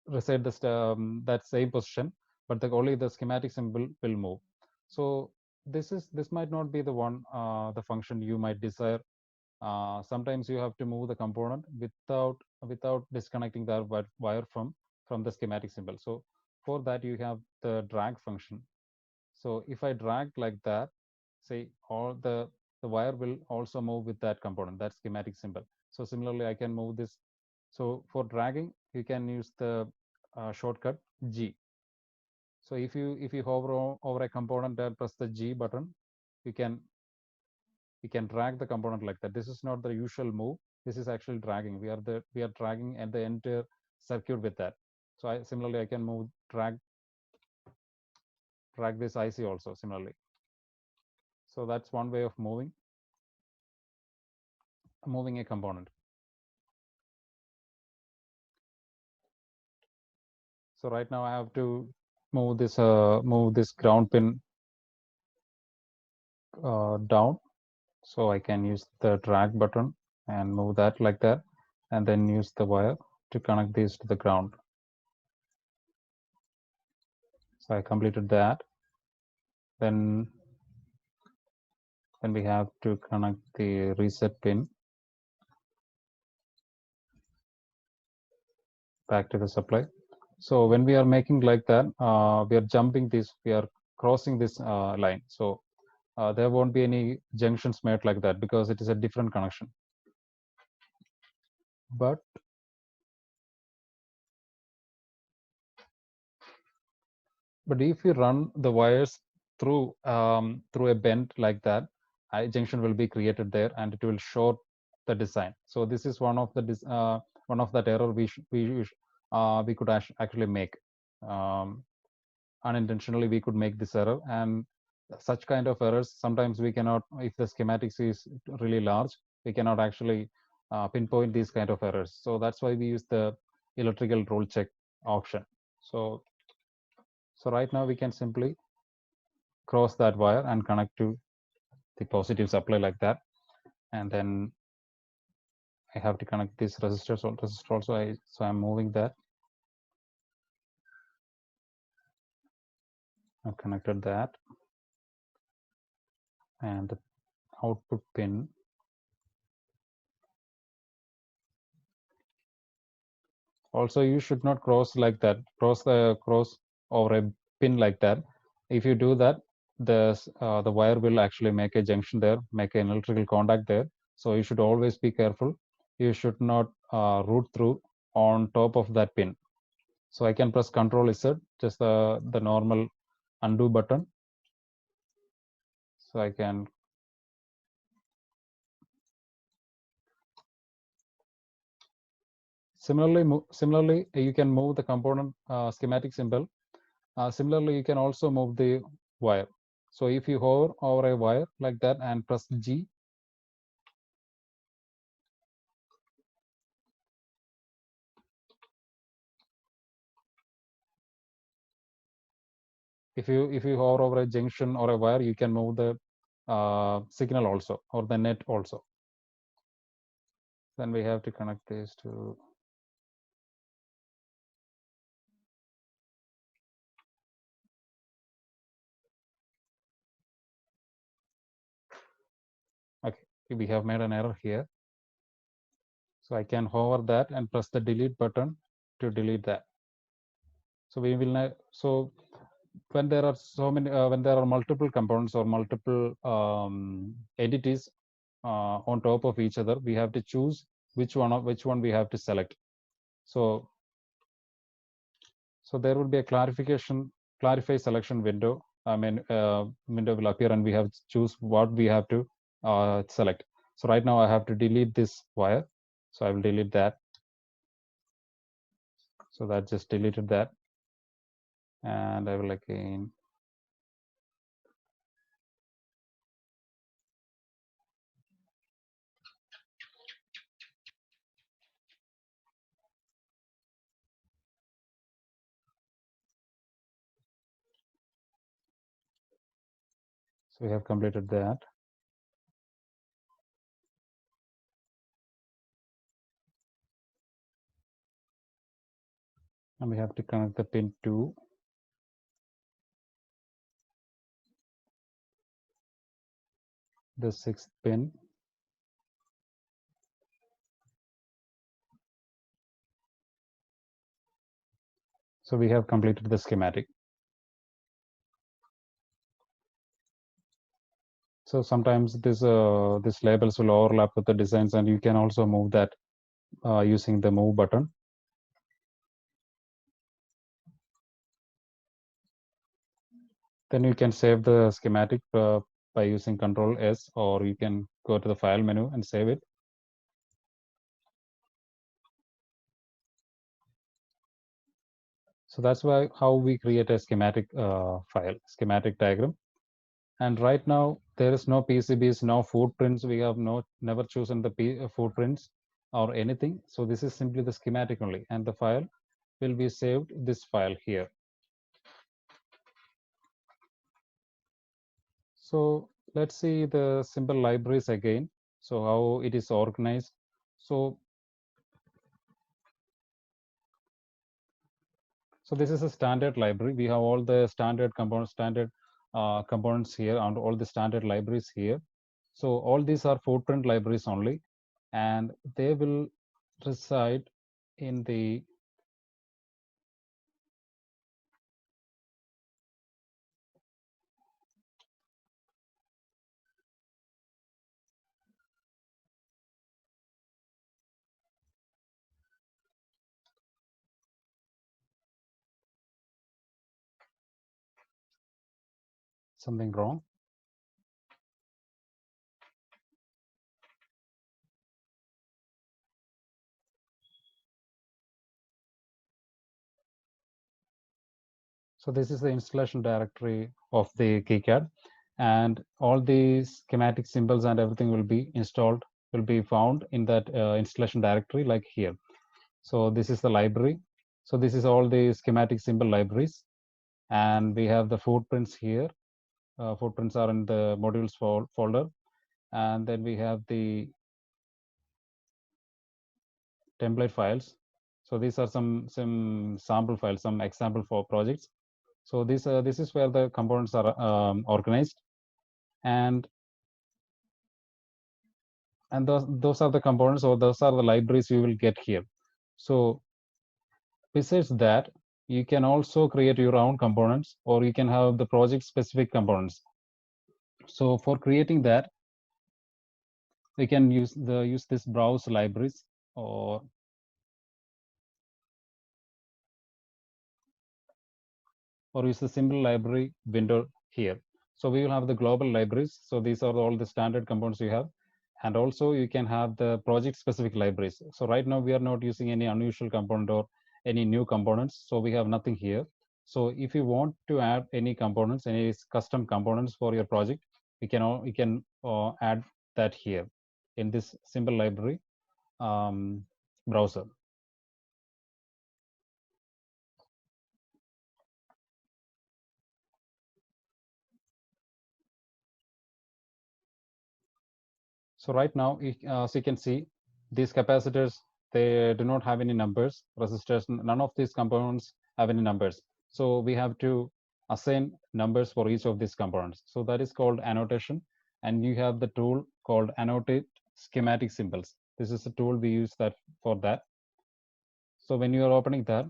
reside that same position, but only the schematic symbol will move. So this might not be the one the function you might desire. Sometimes you have to move the component without disconnecting the wire from the schematic symbol. So for that you have the drag function. So if I drag like that, say all the wire will also move with that component, that schematic symbol. So similarly, I can move this. So for dragging, you can use the shortcut G. So if you hover over a component and press the G button, you can drag the component like that. This is not the usual move. This is actually dragging. We are dragging and the entire circuit with that. So similarly I can move drag this IC also similarly. So that's one way of moving a component. So right now I have to move this ground pin down. So I can use the drag button and move that like that, and then use the wire to connect these to the ground. So I completed that. Then we have to connect the reset pin back to the supply. So when we are making like that, we are jumping this, we are crossing this line. So there won't be any junctions made like that because it is a different connection. But if you run the wires through a bend like that, a junction will be created there, and it will short the design. So this is one of that error we could actually make. Unintentionally we could make this error, and such kind of errors sometimes we cannot, if the schematics is really large, we cannot actually pinpoint these kind of errors. So that's why we use the electrical rule check option. So right now we can simply cross that wire and connect to the positive supply like that, and then I have to connect this resistor also. So I'm moving that. I've connected that, and the output pin also, you should not cross like that, cross over a pin like that. If you do that, the wire will actually make a junction there, make an electrical contact there. So you should always be careful. You should not route through on top of that pin. So I can press Control Z, just the normal undo button. So I can similarly you can move the component schematic symbol. Similarly, you can also move the wire. So if you hover over a wire like that and press G, if you hover over a junction or a wire, you can move the signal also, or the net also. Then we have to connect this to okay, we have made an error here. So I can hover that and press the delete button to delete that. So we will not, so when there are so many when there are multiple components or multiple entities on top of each other, we have to choose which one we have to select. So there will be a clarify selection window. I mean, window will appear, and we have to choose what we have to select. So right now I have to delete this wire. So I will delete that. So that just deleted that, and I will again. So we have completed that. And we have to connect the pin to the 6th pin. So we have completed the schematic. So sometimes this labels will overlap with the designs, and you can also move that using the move button. Then you can save the schematic by using Control S, or you can go to the file menu and save it. So that's how we create a schematic file, schematic diagram. And right now there is no PCBs, no footprints. We have never chosen the footprints or anything. So this is simply the schematic only, and the file will be saved this file here. So let's see the symbol libraries again. So how it is organized. So this is a standard library. We have all the standard components, components here, and all the standard libraries here. So all these are footprint libraries only, and they will reside in the something wrong. So this is the installation directory of the KiCad, and all these schematic symbols and everything will be found in that installation directory, like here. So this is the library. So this is all the schematic symbol libraries, and we have the footprints here. Footprints are in the modules folder, and then we have the template files. So these are some sample files, some example for projects. So this is where the components are organized, and those are the components, or those are the libraries we will get here. So besides that, you can also create your own components, or you can have the project specific components. So for creating that, we can use this browse libraries, or or use the simple library window here. So we will have the global libraries. So these are all the standard components you have. And also you can have the project specific libraries. So right now we are not using any unusual component or any new components. So we have nothing here. So if you want to add any components, any custom components for your project, you can add that here in this simple library browser. So right now, as you can see, these capacitors, they do not have any numbers, resistors, none of these components have any numbers. So we have to assign numbers for each of these components. So that is called annotation. And you have the tool called annotate schematic symbols. This is a tool we use that for that. So when you are opening that,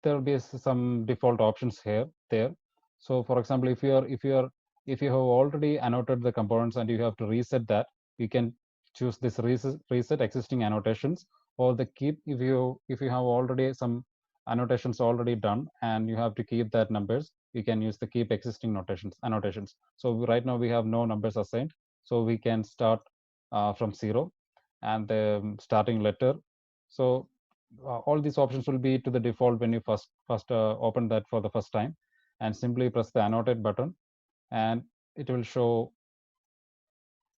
there will be some default options there. So for example, if you have already annotated the components and you have to reset that, you can choose this reset existing annotations, or the keep if you have already some annotations already done and you have to keep that numbers, you can use the keep existing annotations. So right now we have no numbers assigned, so we can start from 0 and the starting letter. So all these options will be to the default when you first open that for the first time, and simply press the annotate button, and it will show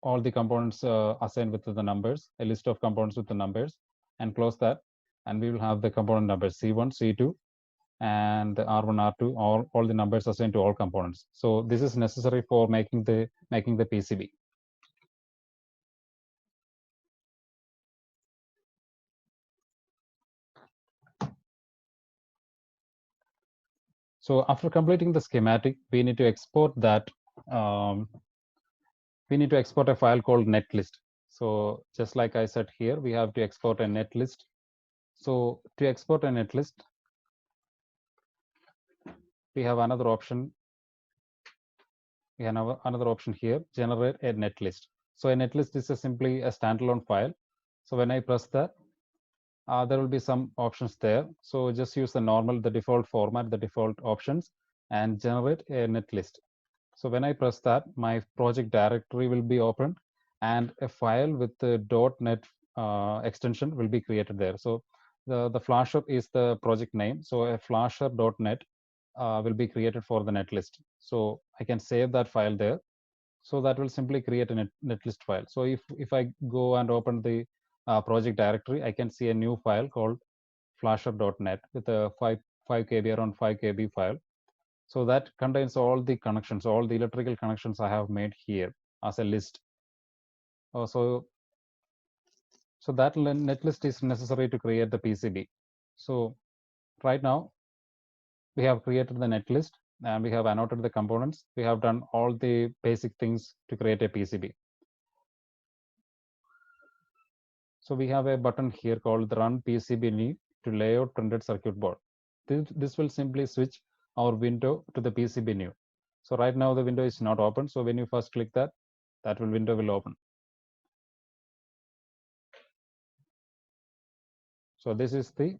all the components assigned with the numbers, a list of components with the numbers, and close that, and we will have the component numbers C1, C2, and the R1, R2, all the numbers assigned to all components. So this is necessary for making the PCB. So after completing the schematic, we need to export that. We need to export a file called netlist. So just like I said here, we have to export a netlist. So to export a netlist, we have another option. We have another option here, generate a netlist. So a netlist is simply a standalone file. So when I press that, there will be some options there. So just use the default format, the default options, and generate a netlist. So when I press that, my project directory will be opened, and a file with the .NET extension will be created there. So the flasher is the project name. So a flasher.net will be created for the netlist. So I can save that file there. So that will simply create a netlist file. So if I go and open the project directory, I can see a new file called flasher.net with a 5 KB, around 5 KB file. So that contains all the connections, all the electrical connections I have made here as a list. So that netlist is necessary to create the PCB. So right now we have created the netlist and we have annotated the components. We have done all the basic things to create a PCB. So we have a button here called the Run PCB New to layout printed circuit board. This will simply switch our window to the PCB new. So right now the window is not open. So when you first click that window will open. So this is the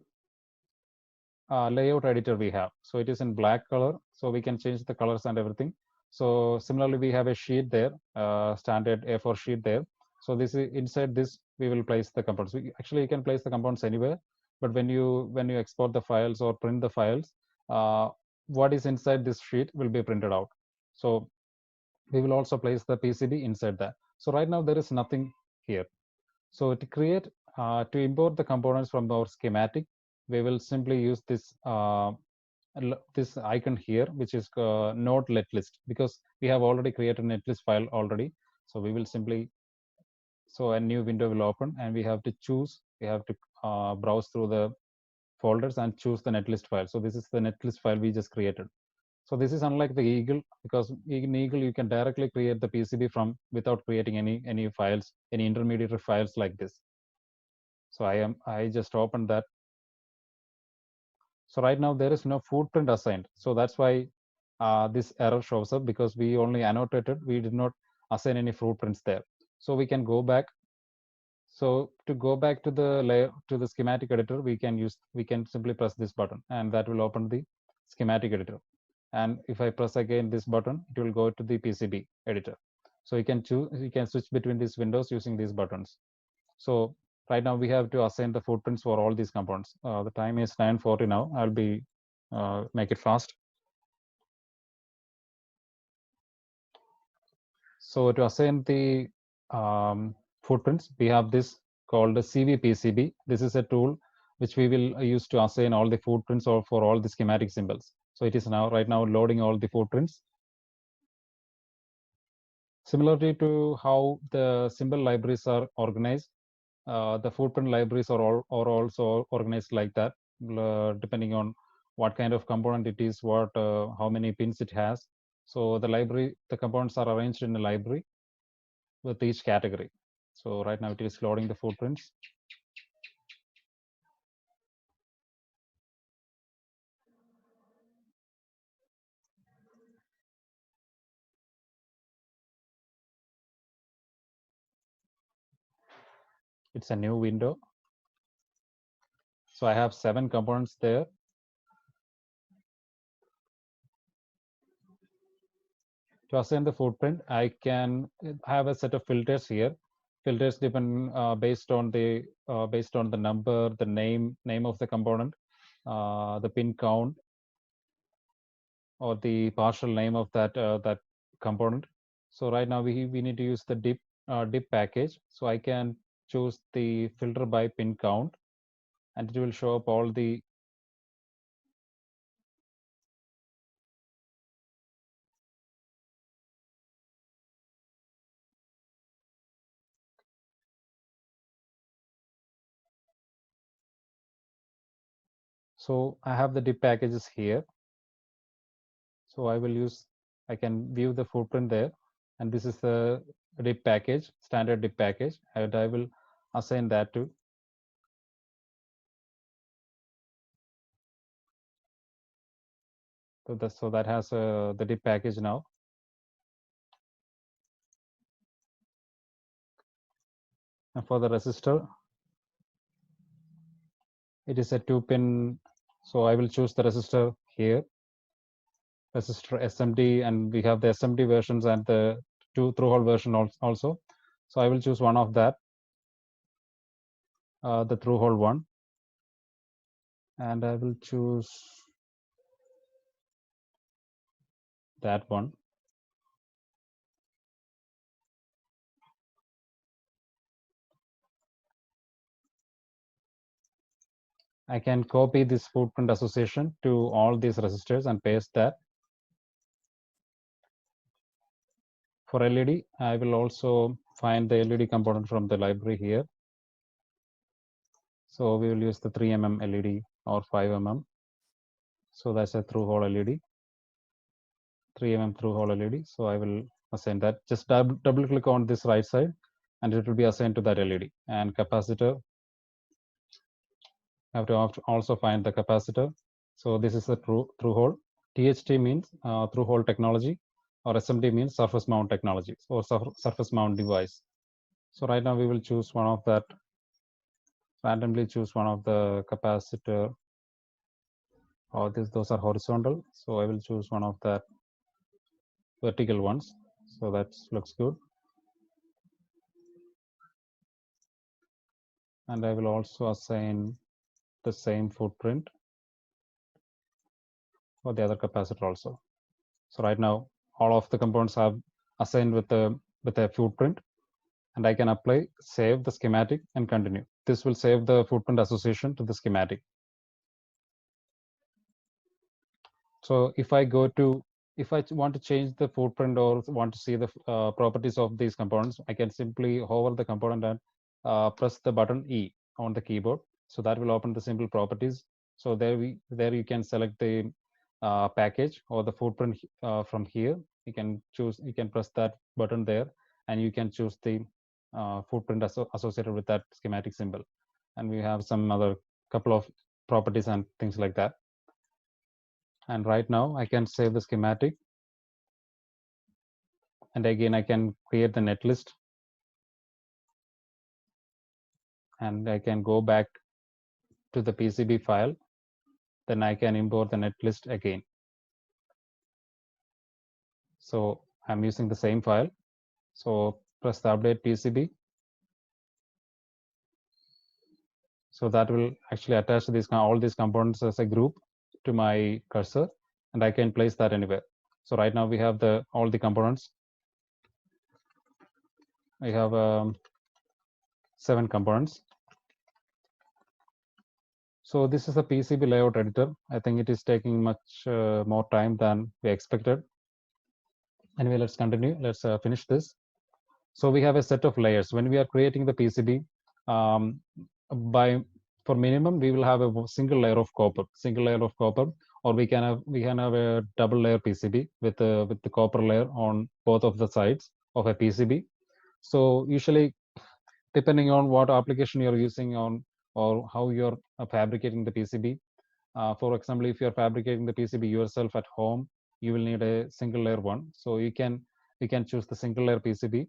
layout editor we have. So it is in black color. So we can change the colors and everything. So similarly, we have a sheet there, standard A4 sheet there. So this is inside this, we will place the components. Actually, you can place the components anywhere, but when you export the files or print the files, what is inside this sheet will be printed out. So we will also place the PCB inside that. So right now there is nothing here. So to import the components from our schematic, we will simply use this this icon here, which is node netlist, because we have already created a netlist file already. So we will simply, so a new window will open and we have to browse through the folders and choose the netlist file. So this is the netlist file we just created. So this is unlike the Eagle, because in Eagle you can directly create the PCB without creating any files, any intermediary files like this. So I just opened that. So right now there is no footprint assigned. So that's why this error shows up, because we only annotated, we did not assign any footprints there. So we can go back. So to go back to the layer to the schematic editor, we can simply press this button, and that will open the schematic editor. And if I press again this button, it will go to the PCB editor. So you can switch between these windows using these buttons. So right now we have to assign the footprints for all these components. The time is 9:40 now. I'll be make it fast. So to assign the footprints, we have this called the CVPCB. This is a tool which we will use to assign all the footprints or for all the schematic symbols. So it is now right now loading all the footprints. Similarly to how the symbol libraries are organized, the footprint libraries are also organized like that, depending on what kind of component it is, how many pins it has. So the components are arranged in a library with each category. So right now it is loading the footprints. It's a new window. So I have 7 components there. To assign the footprint, I can have a set of filters here. Filters depend based on the number, the name of the component, the pin count, or the partial name of that component. So right now we need to use the dip package. So I can choose the filter by pin count, and it will show up all the so I have the dip packages here. So I can view the footprint there, and this is the dip package, standard dip package, and I will assign that to. So that has the dip package now. And for the resistor, it is a 2-pin. So I will choose the resistor here, resistor SMD, and we have the SMD versions and the through-hole version also. So I will choose one of that, the through-hole one, and I will choose that one. I can copy this footprint association to all these resistors and paste that. For LED, I will also find the LED component from the library here. So we will use the 3 mm LED or 5 mm. So that's a through-hole LED, 3 mm through-hole LED. So I will assign that. Just double click on this right side, and it will be assigned to that LED. And capacitor, I have to also find the capacitor. So this is the through-hole. THT means through-hole technology, or SMD means surface mount technology, or surface mount device. So right now we will choose one of that, randomly choose one of the capacitor, or those are horizontal. So I will choose one of that vertical ones. So that looks good. And I will also assign the same footprint for the other capacitor also. So right now all of the components are assigned with a footprint, and I can apply, save the schematic, and continue. This will save the footprint association to the schematic. So if I want to change the footprint or want to see the properties of these components, I can simply hover the component and press the button E on the keyboard. So that will open the simple properties. So there you can select the package or the footprint from here. You can press that button there, and you can choose the footprint associated with that schematic symbol. And we have some other couple of properties and things like that. And right now I can save the schematic, and again I can create the netlist. and I can go back to the PCB file. Then I can import the netlist again. So I'm using the same file. So press the update PCB. So that will actually attach these all these components as a group to my cursor, and I can place that anywhere. So right now we have all the components. I have 7 components. So this is the PCB layout editor. I think it is taking much more time than we expected. Anyway, let's continue. Let's finish this. So we have a set of layers. When we are creating the PCB, for minimum, we will have a single layer of copper, or we can have a double layer PCB with the copper layer on both of the sides of a PCB. So usually, depending on what application you're using on or how you're fabricating the PCB. For example, if you're fabricating the PCB yourself at home, you will need a single layer one. So you can choose the single layer PCB,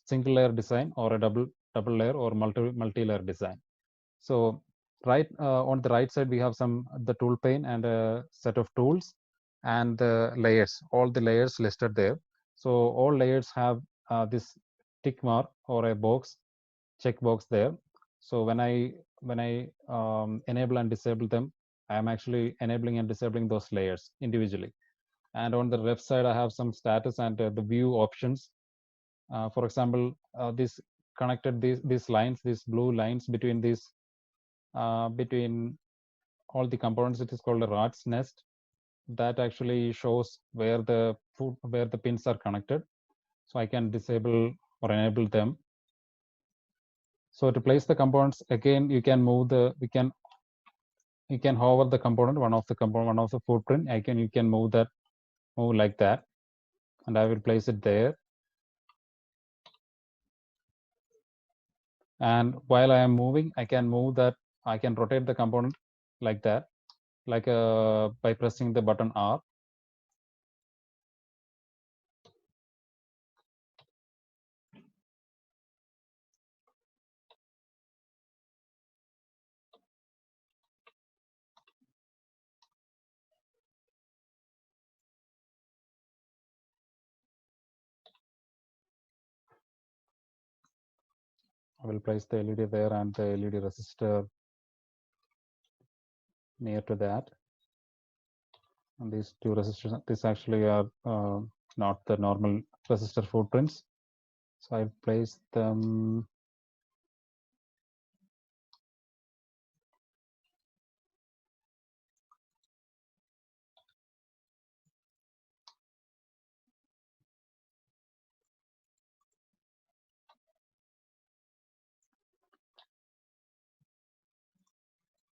single layer design, or a double layer or multi layer design. So right on the right side, we have the tool pane and a set of tools and the layers, all the layers listed there. So all layers have this tick mark or a check box there. So when I enable and disable them, I am actually enabling and disabling those layers individually. And on the left side, I have some status and the view options. For example, this connected these lines, these blue lines between between all the components. It is called a rat's nest. That actually shows where the pins are connected. So I can disable or enable them. So to place the components again, you can move you can hover the component, one of the footprint. You can move like that, and I will place it there. And while I am moving, I can rotate the component like that, by pressing the button R. I will place the LED there and the LED resistor near to that. And these two resistors, this actually are not the normal resistor footprints. So I place them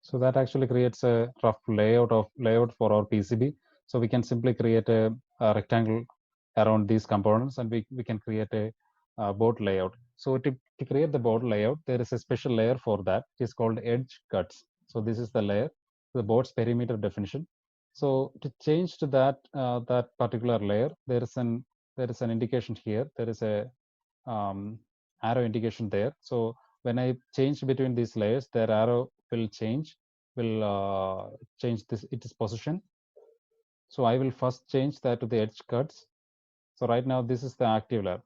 so that actually creates a rough layout for our PCB. So we can simply create a rectangle around these components, and we can create a board layout. So to create the board layout, there is a special layer for that. It's called edge cuts. So this is the layer, the board's perimeter definition. So to change to that particular layer, there is an indication here. There is a arrow indication there. So when I change between these layers, their arrow will change its position. So I will first change that to the edge cuts. So right now this is the active layer.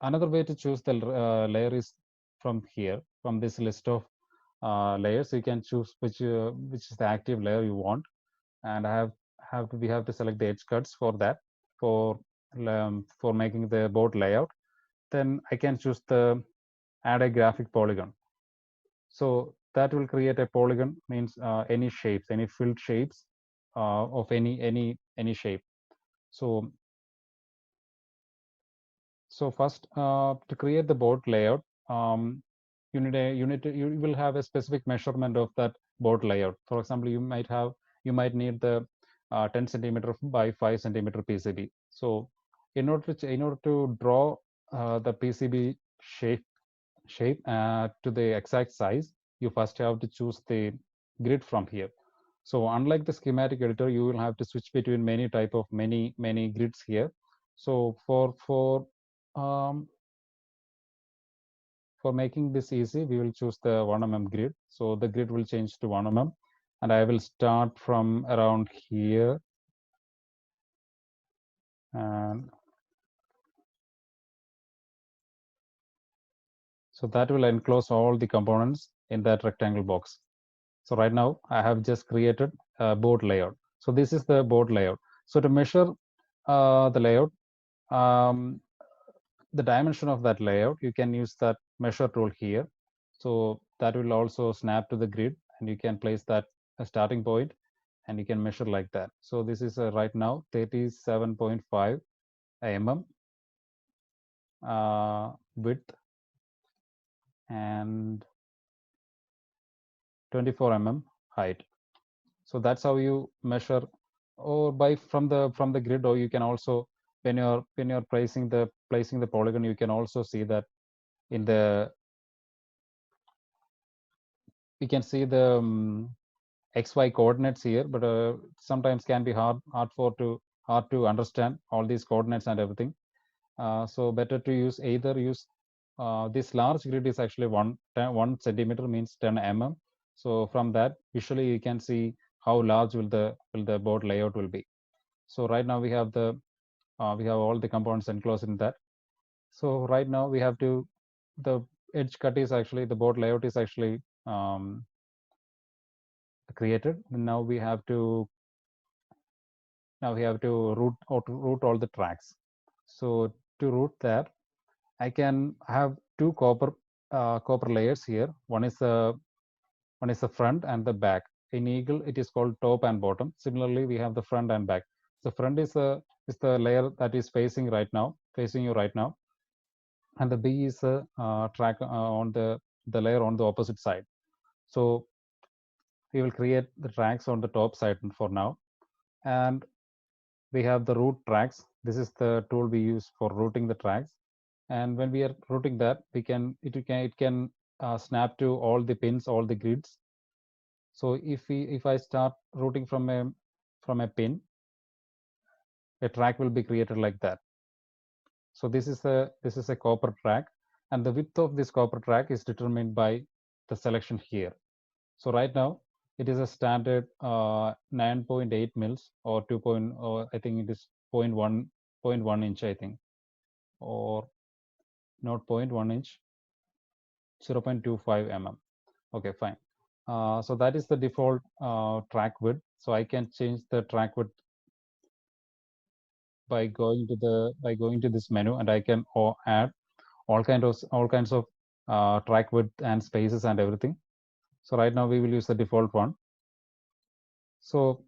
Another way to choose the layer is from here, from this list of layers. You can choose which is the active layer you want, and we have to select the edge cuts for that, for making the board layout. Then I can choose the add a graphic polygon. So that will create a polygon, means any shapes, any filled shapes of any shape. So first, to create the board layout, you will have a specific measurement of that board layout. For example, you might need the 10 centimeter by 5 centimeter PCB. So in order to draw the PCB shape to the exact size, you first have to choose the grid from here. So unlike the schematic editor, you will have to switch between many grids here. So for for making this easy, we will choose the 1 mm grid. So the grid will change to 1 mm, and I will start from around here, and so that will enclose all the components in that rectangle box. So right now I have just created a board layout. So this is the board layout. So to measure the layout, the dimension of that layout, you can use that measure tool here. So that will also snap to the grid, and you can place that a starting point, and you can measure like that. So this is right now 37.5 mm width and 24 mm height. So that's how you measure, or by from the grid, or you can also, when you're placing the polygon, you can also see that in the, you can see the XY coordinates here, but sometimes can be hard to understand all these coordinates and everything. So better to use this large grid is actually 1 centimeter means 10 mm. So from that, visually you can see how large will the board layout will be. So right now we have all the components enclosed in that. So right now we have to, the edge cut is actually, the board layout is actually created. Now we have to route all the tracks. So to route that, I can have two copper layers here. One is the front and the back. In Eagle, it is called top and bottom. Similarly, we have the front and back. The front is the layer that is facing you right now, and the B is the track on the layer on the opposite side. So we will create the tracks on the top side for now, and we have the route tracks. This is the tool we use for routing the tracks, and when we are routing that, it can snap to all the pins, all the grids. So if I start routing from a pin, a track will be created like that. So this is a copper track, and the width of this copper track is determined by the selection here. So right now it is a standard 9.8 mils or 2. Or I think it is 0.1 inch, I think, or not 0.1 inch, 0.25 mm. Okay, fine. So that is the default track width. So I can change the track width by going to this menu, and I can add all kinds of track width and spaces and everything. So right now we will use the default one. So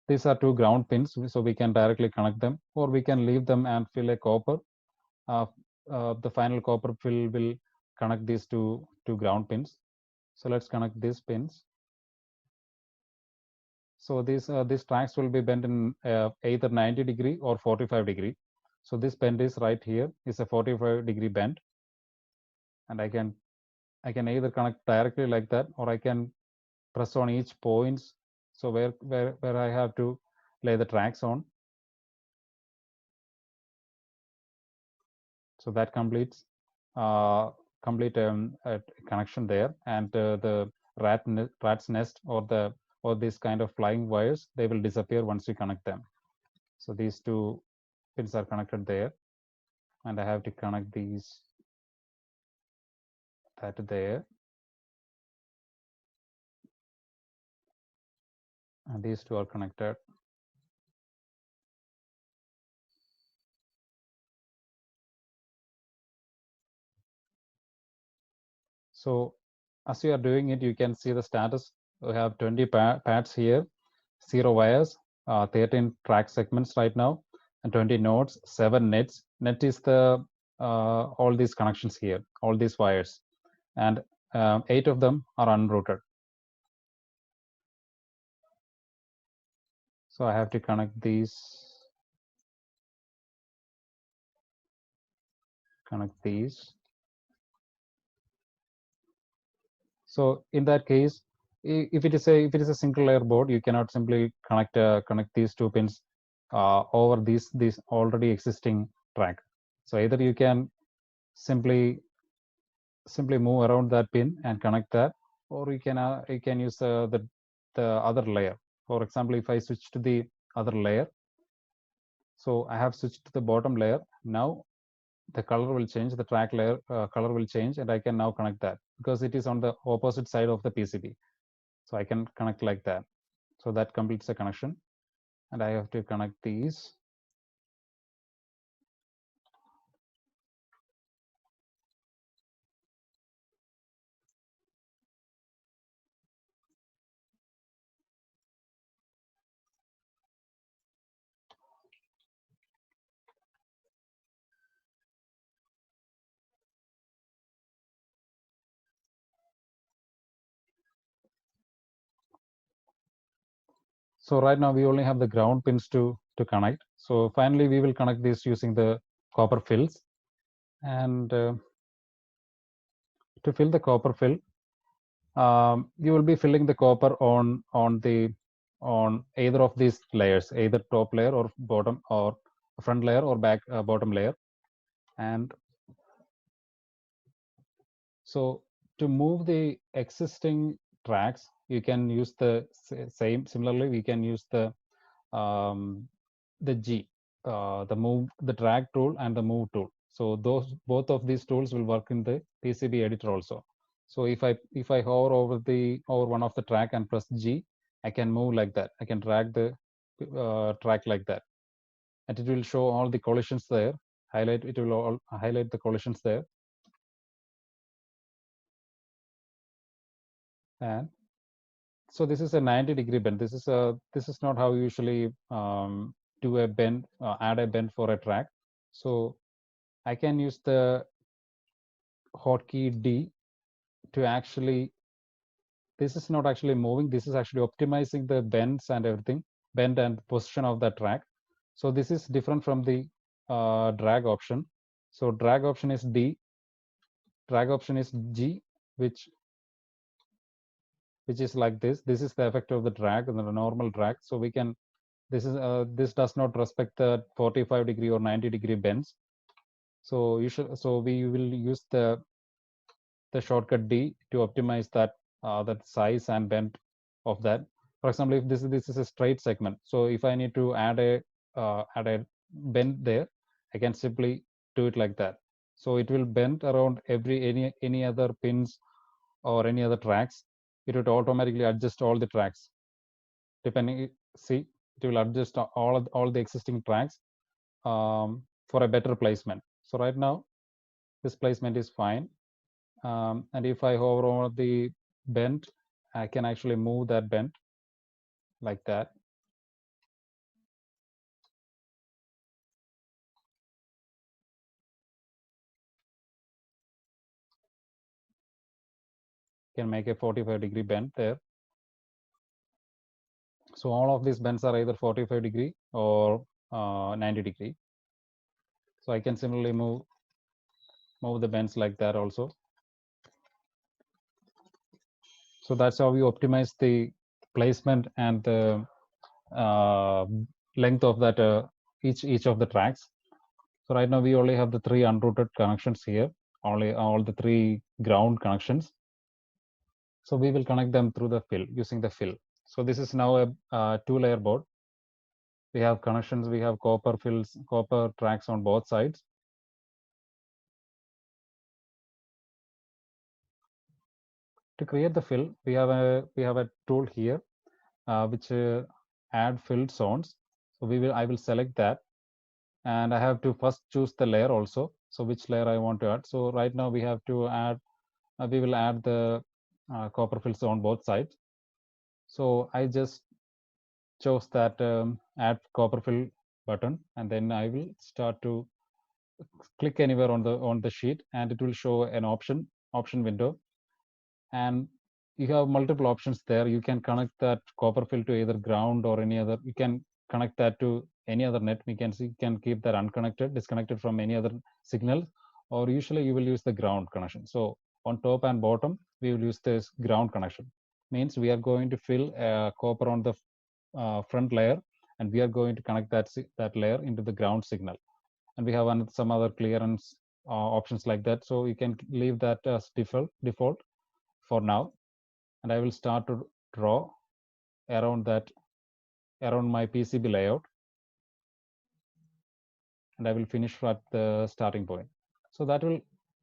these are two ground pins, so we can directly connect them, or we can leave them and fill a copper. The final copper fill will connect these two ground pins. So let's connect these pins. So these tracks will be bent in either 90 degree or 45 degree. So this bend is right here, is a 45 degree bend, and I can either connect directly like that, or I can press on each points. So where I have to lay the tracks on. So that completes a connection there, and the rat's nest or this kind of flying wires, they will disappear once we connect them. So these two pins are connected there, and I have to connect that there, and these two are connected. So as you are doing it, you can see the status. We have 20 pads here, 0 wires, 13 track segments right now, and 20 nodes, 7 nets. Net is the all these connections here, all these wires, and 8 of them are unrouted. So I have to connect these. So in that case, if it is a single layer board, you cannot simply connect these two pins over this already existing track. So either you can simply simply move around that pin and connect that, or you can use the other layer. For example, if I switch to the other layer, so I have switched to the bottom layer. Now the color will change, the track layer color will change, and I can now connect that because it is on the opposite side of the PCB. So I can connect like that. So that completes the connection, and I have to connect these. So right now we only have the ground pins to connect. So finally we will connect this using the copper fills. And to fill the copper fill, you will be filling the copper on either of these layers, either top layer or bottom, or front layer or back bottom layer. And so to move the existing tracks, you can use the similarly we can use the G, the drag tool and the move tool. So both of these tools will work in the PCB editor also. So if I hover over one of the track and press G, I can move like that. I can drag the track like that, and it will show all the collisions there. It will all highlight the collisions there. And so this is a 90-degree bend. This is not how you usually do a bend, add a bend for a track. So I can use the hotkey D to actually, this is not actually moving, this is actually optimizing the bends and everything, bend and position of the track. So this is different from the drag option. So drag option is D, drag option is G, which is like this. This is the effect of the drag and the normal drag. So we can, this does not respect the 45-degree or 90-degree bends. So we will use the shortcut D to optimize that size and bend of that. For example, if this is a straight segment, so if I need to add a bend there, I can simply do it like that. So it will bend around any other pins or any other tracks. It would automatically adjust all the tracks. Depending, see, it will adjust all the existing tracks for a better placement. So right now, this placement is fine. And if I hover over the bend, I can actually move that bend like that. Can make a 45-degree bend there. So all of these bends are either 45-degree or 90-degree. So I can similarly move the bends like that also. So that's how we optimize the placement and the length of that each of the tracks. So right now we only have the 3 unrouted connections here, only all the 3 ground connections. So we will connect them through the fill, using the fill. So this is now a 2-layer board. We have connections, we have copper fills, copper tracks on both sides. To create the fill, we have a tool here which add filled zones. So I will select that, and I have to first choose the layer also. So which layer I want to add. So right now we have to add, we will add the copper fills on both sides. So I just chose that add copper fill button, and then I will start to click anywhere on the sheet, and it will show an option window, and you have multiple options there. You can connect that copper fill to either ground or any other. You can connect that to any other net. We can see, you can keep that unconnected, disconnected from any other signal, or usually you will use the ground connection. So on top and bottom, we will use this ground connection. Means we are going to fill copper on the front layer, and we are going to connect that layer into the ground signal. And we have some other clearance options like that. So you can leave that as default for now. And I will start to draw around my PCB layout. And I will finish at the starting point. So that will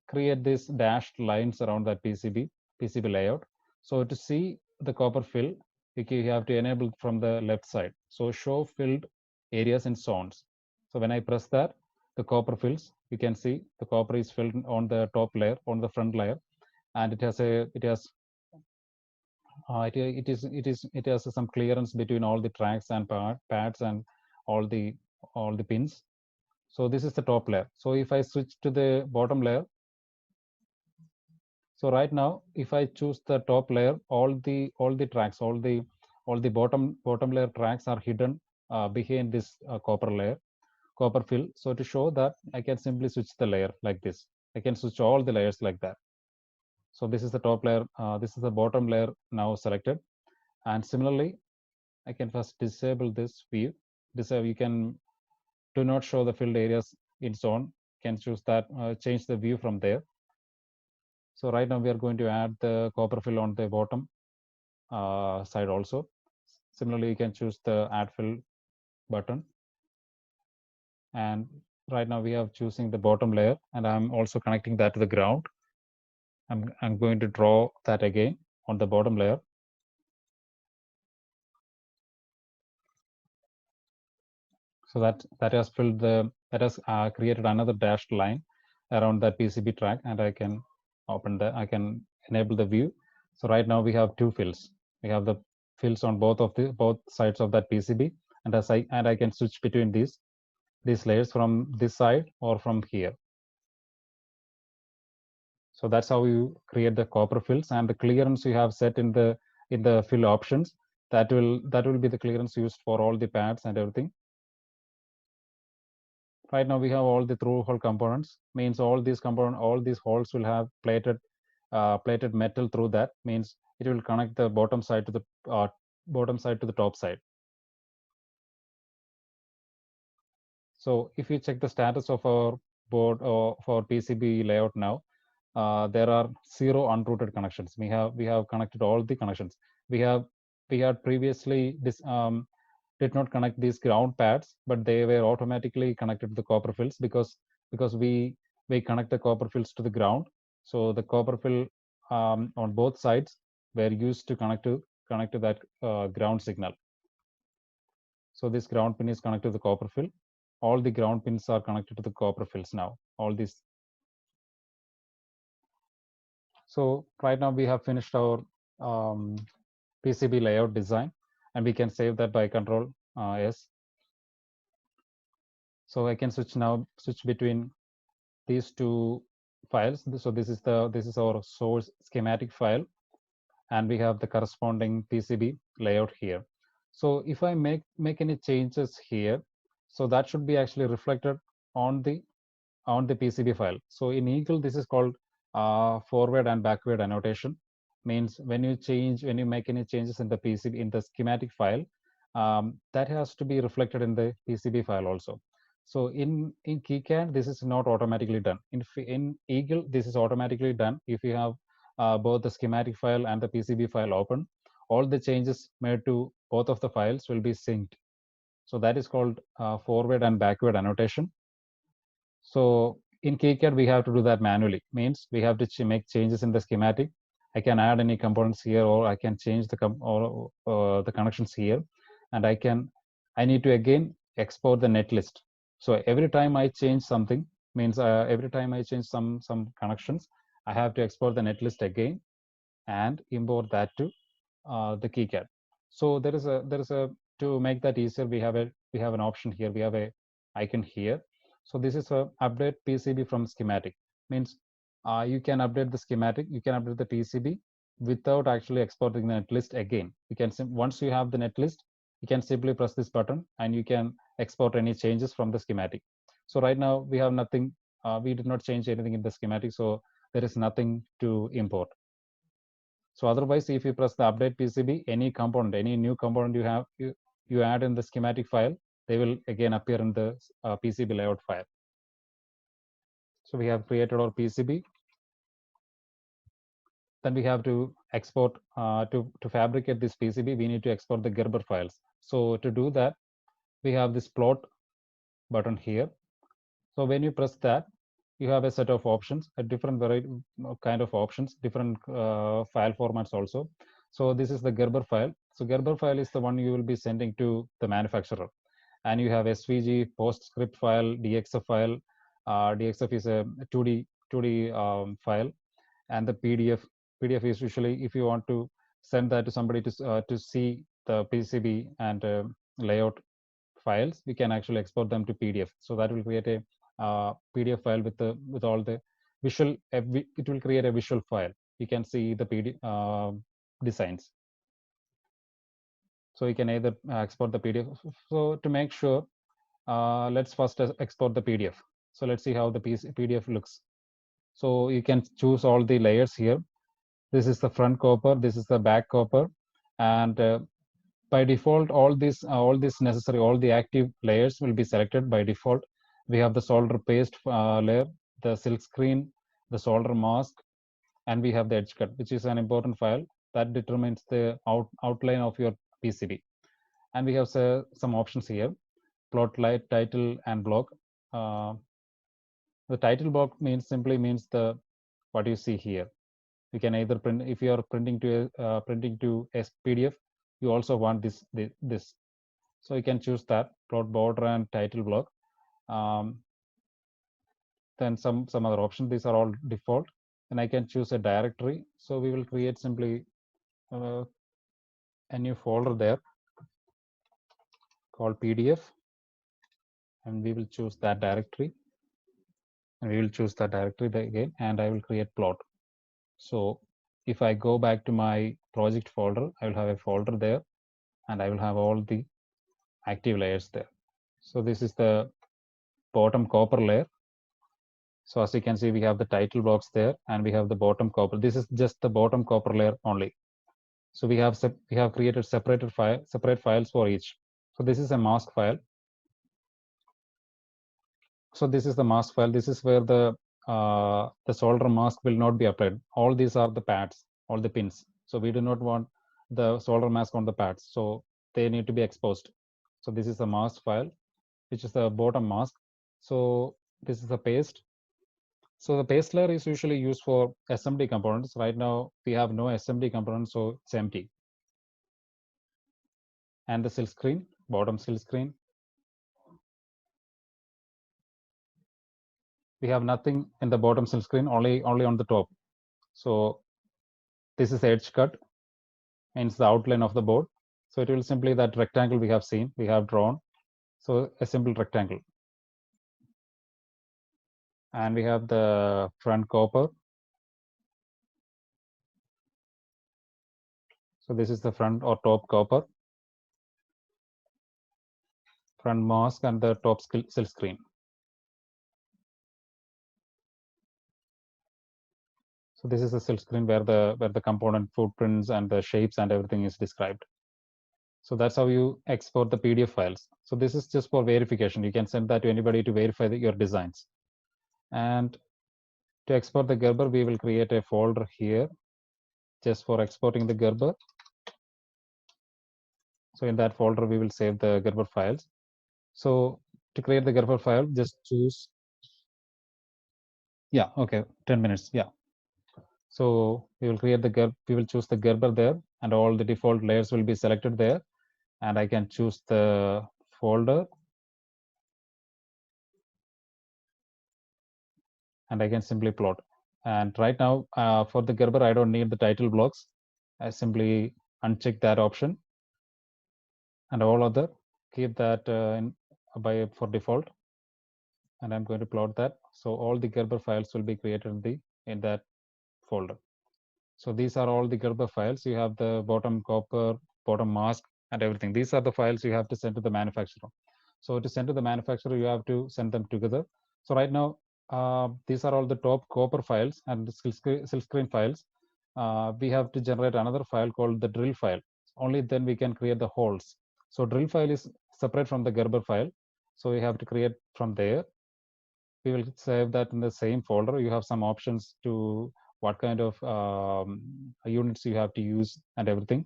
create these dashed lines around that PCB layout. So to see the copper fill, you have to enable it from the left side. So show filled areas in zones. So when I press that, the copper fills. You can see the copper is filled on the top layer, on the front layer, and it has some clearance between all the tracks and pads and all the pins. So this is the top layer. So if I switch to the bottom layer, so right now if I choose the top layer, all the tracks, all the bottom layer tracks are hidden behind this copper fill. So to show that, I can simply switch the layer like this. I can switch all the layers like that. So this is the top layer, this is the bottom layer now selected. And similarly, I can first disable this view. You can do not show the filled areas in zone. Can choose that, change the view from there. So right now we are going to add the copper fill on the bottom side also. Similarly, you can choose the add fill button. And right now we are choosing the bottom layer, and I'm also connecting that to the ground. I'm going to draw that again on the bottom layer. So that has filled that has created another dashed line around that PCB track, and I can I can enable the view. So right now we have two fills. We have the fills on both sides of that PCB, and I can switch between these layers from this side or from here. So that's how you create the copper fills, and the clearance you have set in the fill options, that will be the clearance used for all the pads and everything. Right now we have all the through hole components, means all these holes will have plated metal through that, means it will connect the bottom side to the top side. So if you check the status of our board or for PCB layout now, there are 0 unrouted connections. We have connected all the connections. We had previously did not connect these ground pads, but they were automatically connected to the copper fills because we connect the copper fills to the ground. So the copper fill on both sides were used to connect to that ground signal. So this ground pin is connected to the copper fill. All the ground pins are connected to the copper fills now. All these. So right now we have finished our PCB layout design, and we can save that by Control S. So I can switch between these two files. So this is our source schematic file, and we have the corresponding PCB layout here. So if I make any changes here, so that should be actually reflected on the PCB file. So in Eagle, this is called forward and backward annotation. Means when you make any changes in the PCB in the schematic file, that has to be reflected in the PCB file also. So in KiCad, this is not automatically done. In Eagle, this is automatically done if you have both the schematic file and the PCB file open. All the changes made to both of the files will be synced. So that is called forward and backward annotation. So in KiCad, we have to do that manually. Means we have to make changes in the schematic. I can add any components here, or I can change the the connections here, and I need to again export the netlist. So every time I change something, means every time I change some connections, I have to export the netlist again and import that to the KiCad. So there is a to make that easier, we have an option here. We have a icon here. So this is a update PCB from schematic. Means you can update the schematic, you can update the PCB without actually exporting the netlist again. You can once you have the netlist, you can simply press this button and you can export any changes from the schematic. So right now we have nothing. We did not change anything in the schematic, so there is nothing to import. So otherwise, if you press the update PCB, any component, any new component you add in the schematic file, they will again appear in the PCB layout file. So we have created our PCB. Then we have to export, to fabricate this PCB, we need to export the Gerber files. So to do that, we have this plot button here. So when you press that, you have a set of options, a different variety kind of options, different file formats also. So this is the Gerber file. So Gerber file is the one you will be sending to the manufacturer. And you have SVG, PostScript file, DXF file. DXF is a 2D file, and the PDF is usually, if you want to send that to somebody to see the PCB and layout files, we can actually export them to PDF. So that will create a PDF file with all the visual. It will create a visual file. You can see the PDF designs. So you can either export the PDF. So to make sure, let's first export the PDF. So let's see how the PDF looks. So you can choose all the layers here. This is the front copper, this is the back copper, and by default, all the active layers will be selected by default. We have the solder paste layer, the silk screen, the solder mask, and we have the edge cut, which is an important file that determines the outline of your PCB. And we have some options here: plot, light, title, and block. The title block simply means the what you see here. You can either print, if you are printing to a PDF, you also want this. So you can choose that plot, border, and title block. Then some other options. These are all default. And I can choose a directory. So we will create simply a new folder there called PDF, and we will choose that directory. And we will choose that directory again, and I will create plot. So if I go back to my project folder, I will have a folder there, and I will have all the active layers there. So this is the bottom copper layer. So as you can see, we have the title blocks there, and we have the bottom copper. This is just the bottom copper layer only. So we have created separate files for each. So this is a mask file. So this is the mask file. This is where the solder mask will not be applied. All these are the pads, all the pins. So we do not want the solder mask on the pads. So they need to be exposed. So this is the mask file, which is the bottom mask. So this is the paste. So the paste layer is usually used for SMD components. Right now we have no SMD components, so it's empty. And the silk screen, bottom silk screen. We have nothing in the bottom silk screen, only on the top. So this is edge cut, means the outline of the board. So it will simply that rectangle we have drawn. So a simple rectangle. And we have the front copper. So this is the front or top copper, front mask, and the top silk screen. So this is the silk screen where the component footprints and the shapes and everything is described. So that's how you export the PDF files. So this is just for verification. You can send that to anybody to verify your designs. And to export the Gerber, we will create a folder here just for exporting the Gerber. So in that folder, we will save the Gerber files. So to create the Gerber file, just choose. Yeah, okay, 10 minutes. Yeah. So we will create we will choose the Gerber there, and all the default layers will be selected there. And I can choose the folder, and I can simply plot. And right now, for the Gerber, I don't need the title blocks. I simply uncheck that option, and all other keep that for default. And I'm going to plot that. So all the Gerber files will be created in that folder. So these are all the Gerber files. You have the bottom copper, bottom mask, and everything. These are the files you have to send to the manufacturer. So to send to the manufacturer, you have to send them together. So right now, these are all the top copper files and the silk screen files. We have to generate another file called the drill file. Only then we can create the holes. So drill file is separate from the Gerber file. So we have to create from there. save that in the same folder. You have some options to what kind of units you have to use and everything.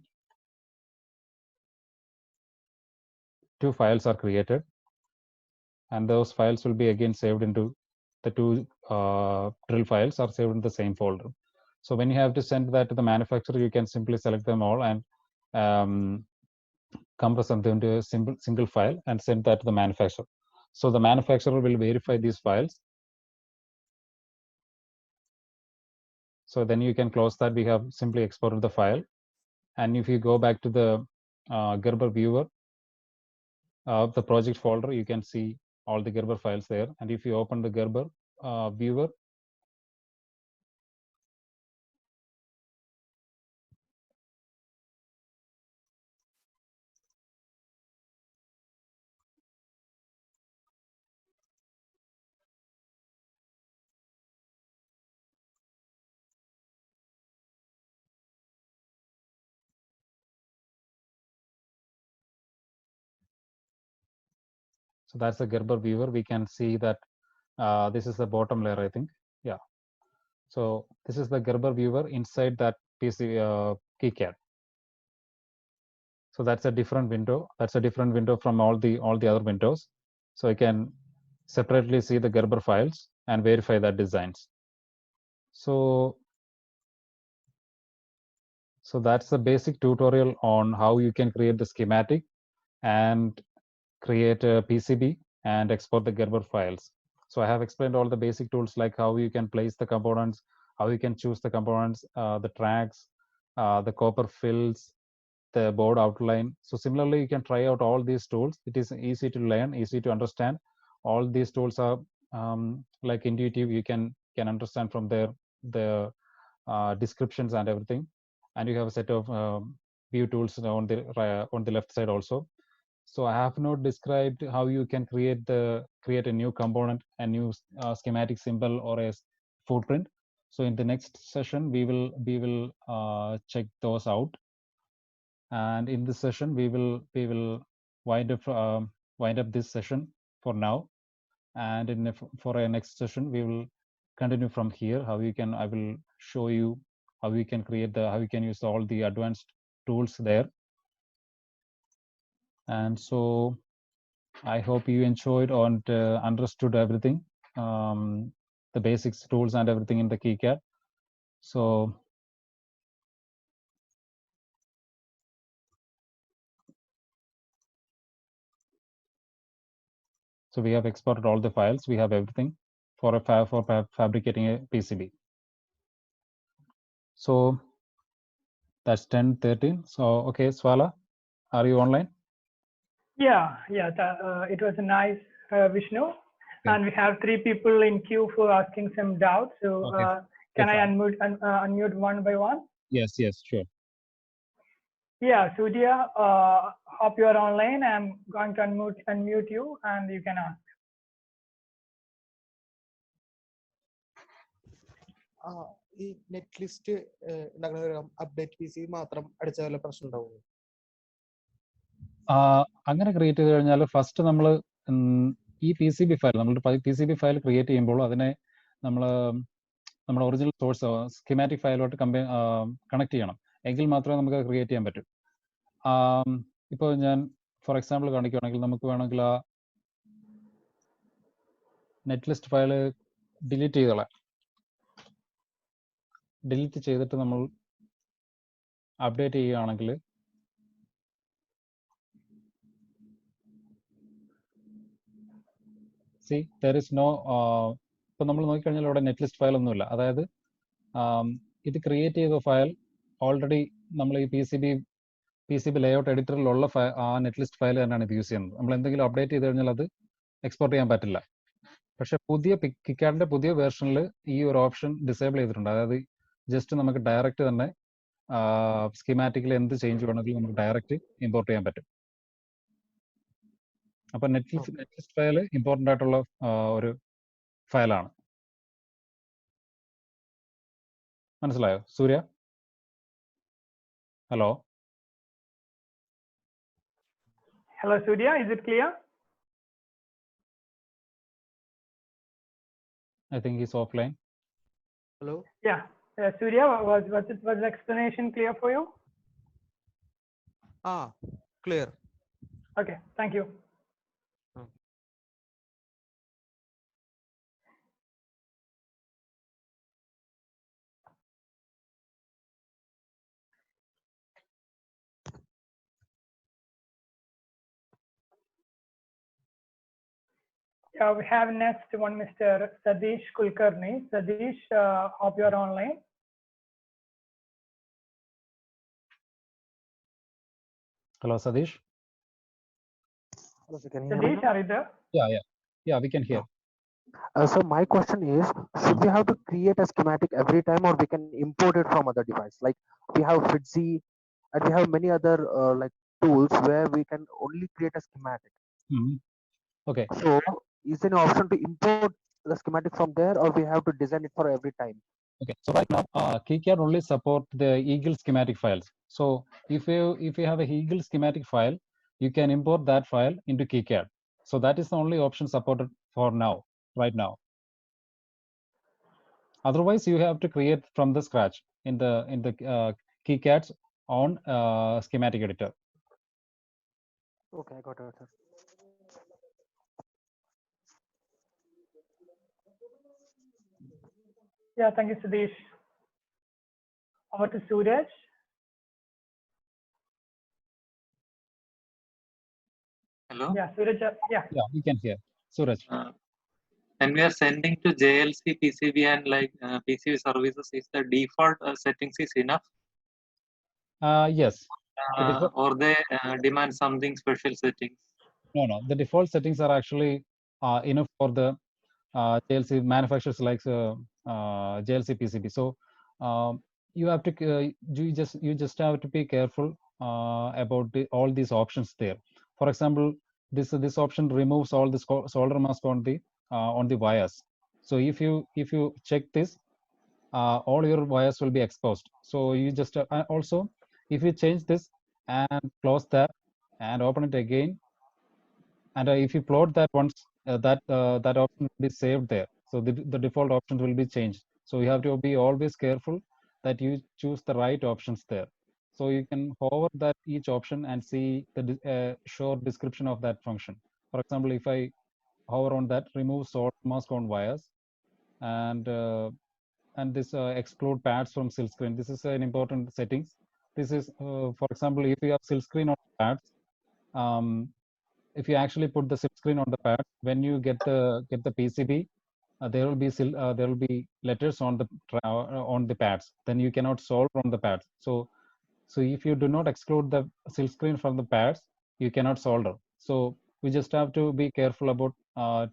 2 files are created, and those files will be again saved into the 2 drill files are saved in the same folder. So when you have to send that to the manufacturer, you can simply select them all and compress them into a single file and send that to the manufacturer. So the manufacturer will verify these files. So then you can close that. We have simply exported the file. And if you go back to the Gerber viewer of the project folder, you can see all the Gerber files there. And if you open the Gerber viewer, so that's the Gerber viewer. We can see that this is the bottom layer, I think. Yeah. So this is the Gerber viewer inside that PC KiCad. So that's a different window. That's a different window from all the other windows. So I can separately see the Gerber files and verify that designs. So that's the basic tutorial on how you can create the schematic and create a PCB and export the Gerber files. So I have explained all the basic tools like how you can place the components, how you can choose the components, the tracks, the copper fills, the board outline. So similarly, you can try out all these tools. It is easy to learn, easy to understand. All these tools are like intuitive. You can understand from the descriptions and everything. And you have a set of view tools on the left side also. So I have not described how you can create a new component, a new schematic symbol or a footprint. So in the next session, we will check those out. And in this session, we will wind up this session for now. And for our next session, we will continue from here. I will show you how you can how you can use all the advanced tools there. And so I hope you enjoyed and understood everything, the basics, tools, and everything in the KiCad. So we have exported all the files. We have everything for fabricating a PCB. So that's 10:13. So okay, Swala, are you online? Yeah. It was a nice Vishnu. Okay. And we have 3 people in queue for asking some doubts. So okay. Can I unmute one by one? Yes, sure. Yeah, Surya, hope you are online. I'm going to unmute you and you can ask. ഈ net list update PC മാത്രം അടിച്ച വല്ല പ്രശ്നം ഉണ്ടാവും? അങ്ങനെ create ചെയ്ത് കഴിഞ്ഞാൽ first നമ്മൾ ഈ PCB file PCB file create ചെയ്യുമ്പോൾ അതിനെ നമ്മുടെ ഒറിജിനൽ സോഴ്സ് സ്കീമാറ്റിക് ഫയലോട്ട് കണക്ട് ചെയ്യണം. എങ്കിൽ മാത്രമേ നമുക്ക് ക്രിയേറ്റ് ചെയ്യാൻ പറ്റൂ. ഇപ്പോൾ ഞാൻ ഫോർ എക്സാമ്പിൾ കാണിക്കുകയാണെങ്കിൽ നമുക്ക് വേണമെങ്കിൽ ആ നെറ്റ് ലിസ്റ്റ് ഫയൽ ഡിലീറ്റ് ചെയ്തോളാം. ഡിലീറ്റ് ചെയ്തിട്ട് നമ്മൾ അപ്ഡേറ്റ് ചെയ്യുകയാണെങ്കിൽ there is no ഇപ്പൊ നമ്മൾ നോക്കിക്കഴിഞ്ഞാൽ ഇവിടെ നെറ്റ് ലിസ്റ്റ് ഫയൽ ഒന്നുമില്ല. അതായത് ഇത് ക്രിയേറ്റ് ചെയ്ത ഫയൽ ഓൾറെഡി നമ്മൾ ഈ PCB ലേഔട്ട് എഡിറ്ററിലുള്ള ആ നെറ്റ് ലിസ്റ്റ് ഫയൽ തന്നെയാണ് ഇത് യൂസ് ചെയ്യുന്നത്. നമ്മൾ എന്തെങ്കിലും അപ്ഡേറ്റ് ചെയ്ത് കഴിഞ്ഞാൽ അത് എക്സ്പോർട്ട് ചെയ്യാൻ പറ്റില്ല. പക്ഷെ പുതിയ KiCadന്റെ പുതിയ വേർഷനിൽ ഈ ഒരു ഓപ്ഷൻ ഡിസേബിൾ ചെയ്തിട്ടുണ്ട്. അതായത് ജസ്റ്റ് നമുക്ക് ഡയറക്റ്റ് തന്നെ സ്കീമാറ്റിക്കിൽ എന്ത് ചേഞ്ച് വേണമെങ്കിലും നമുക്ക് ഡയറക്റ്റ് ഇമ്പോർട്ട് ചെയ്യാൻ പറ്റും. അപ്പൊ നെറ്റ് ലിസ്റ്റ് ഫയൽ ഇമ്പോർട്ടൻ്റ് ആയിട്ടുള്ള ഒരു ഫയലാണ്. മനസ്സിലായോ Surya? Hello Surya, is it clear? I think he's offline. Hello. Yeah. Surya, was the explanation clear for you? Clear. Okay, thank you. Yeah, we have next one, Mr. Sadish Kulkarni. Sadish, hope you're online. Hello, Sadish. Hello, sir, can you hear me Sadish, now? are you there? Yeah, we can hear. So my question is, should we have to create a schematic every time, or we can import it from other device? Like we have Fitzy, and we have many other like tools where we can only create a schematic. Mhm. Okay. So is there an option to import the schematic from there, or we have to design it for every time? Okay, so right now, KiCad only support the Eagle schematic files. So if you have a Eagle schematic file, you can import that file into KiCad. So that is the only option supported for now, right now. Otherwise, you have to create from the scratch in the KiCad's own schematic editor. Okay, I got it, sir. Yeah, thank you, Sadish. Over to Suraj. Hello. Yeah, Suraj. Yeah. Yeah, we can hear. Suraj. When we are sending to JLC PCB and like PCB services, is the default settings is enough? Yes. Or they demand something special settings? No. The default settings are actually enough for the JLC manufacturers like JLC PCB. So you have to you just have to be careful about all these options there. For example, this option removes all the solder mask on the wires. So if you check this, all your wires will be exposed. So you just also, if you change this and close that and open it again, and if you plot that once, that option will be saved there. So the default options will be changed. So you have to be always careful that you choose the right options there. So you can hover that each option and see the short description of that function. For example, if I hover on that, remove solder mask on wires, and this exclude pads from silk screen. This is an important settings. This is, for example, if you have silk screen on pads, if you actually put the silk screen on the pad, when you get the PCB, there will be letters on the pads. Then you cannot solve on the pads. So if you do not exclude the silk screen from the pads, you cannot solder. So we just have to be careful about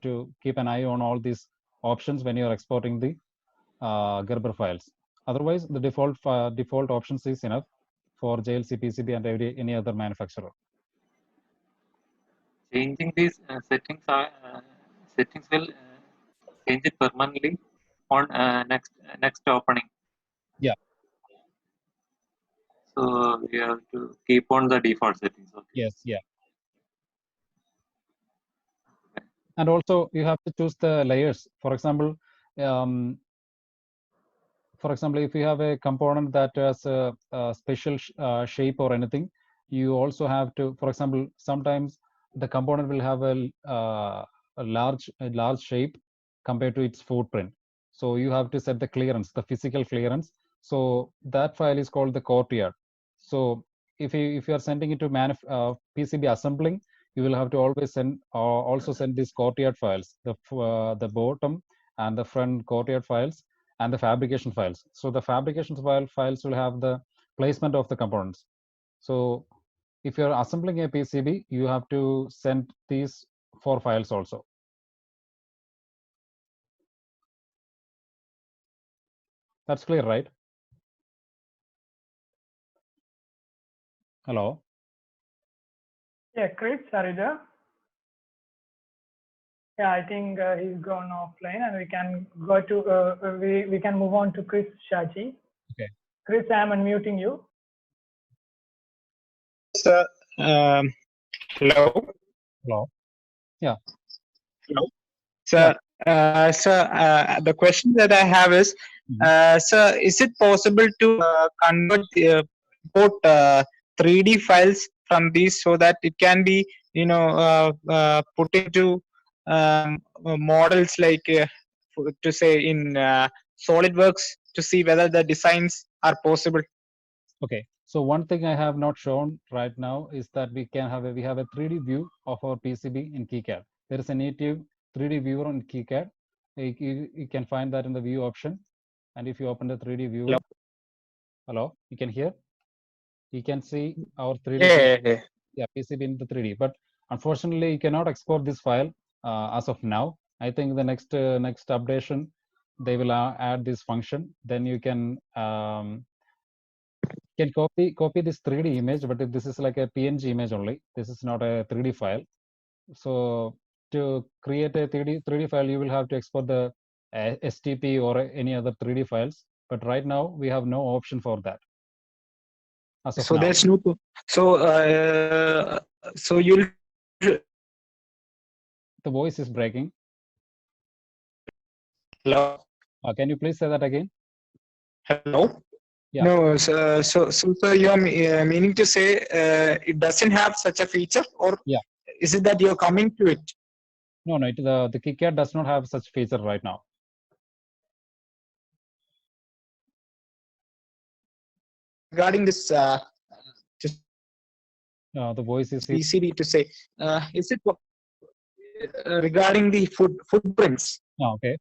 to keep an eye on all these options when you are exporting the Gerber files. Otherwise, the default options is enough for JLC PCB and any other manufacturer. Changing these settings will change it permanently on next opening. Yeah. So we have to keep on the default settings. Okay. Yes. Yeah. And also you have to choose the layers. For example, if you have a component that has a special shape or anything, you also have to, for example, sometimes the component will have a large shape compared to its footprint. So you have to set the clearance, the physical clearance. So that file is called the courtyard. So if you are sending it to PCB assembling, you will have to always send also send these courtyard files, the bottom and the front courtyard files, and the fabrication files. So the fabrication files will have the placement of the components. So if you're assembling a PCB, you have to send these 4 files also. That's clear, right? Hello? Yeah, Chris, are you there? Yeah, I think he's gone offline, and we can go to we can move on to Chris Shaji. Okay. Chris, I am unmuting you. Sir, hello. Hello? Yeah. Hello. Sir, The question that I have is, sir, is it possible to convert, import 3D files from these so that it can be, put into models like, to say in SolidWorks to see whether the designs are possible? Okay, so one thing I have not shown right now is that we have a 3D view of our PCB in KiCad. There is a native 3D viewer in KiCad. You can find that in the view option. And if you open the 3D viewer, hello, you can hear? You can see our 3D PCB in the 3D. But unfortunately, you cannot export this file as of now. I think the next updation, they will add this function. Then you can copy this 3D image, but this is like a PNG image only. This is not a 3D file. So to create a 3D file, you will have to export the STP or any other 3D files. But right now, we have no option for that. As of So now. there's no. So you'll. The voice is breaking. Hello. Can you please say that again? Hello. Yeah. No. So you're meaning to say it doesn't have such a feature, or is it that you're coming to it? No. The KiCad does not have such feature right now. Regarding this, the voice is PCB to say, is it regarding the footprints? Okay.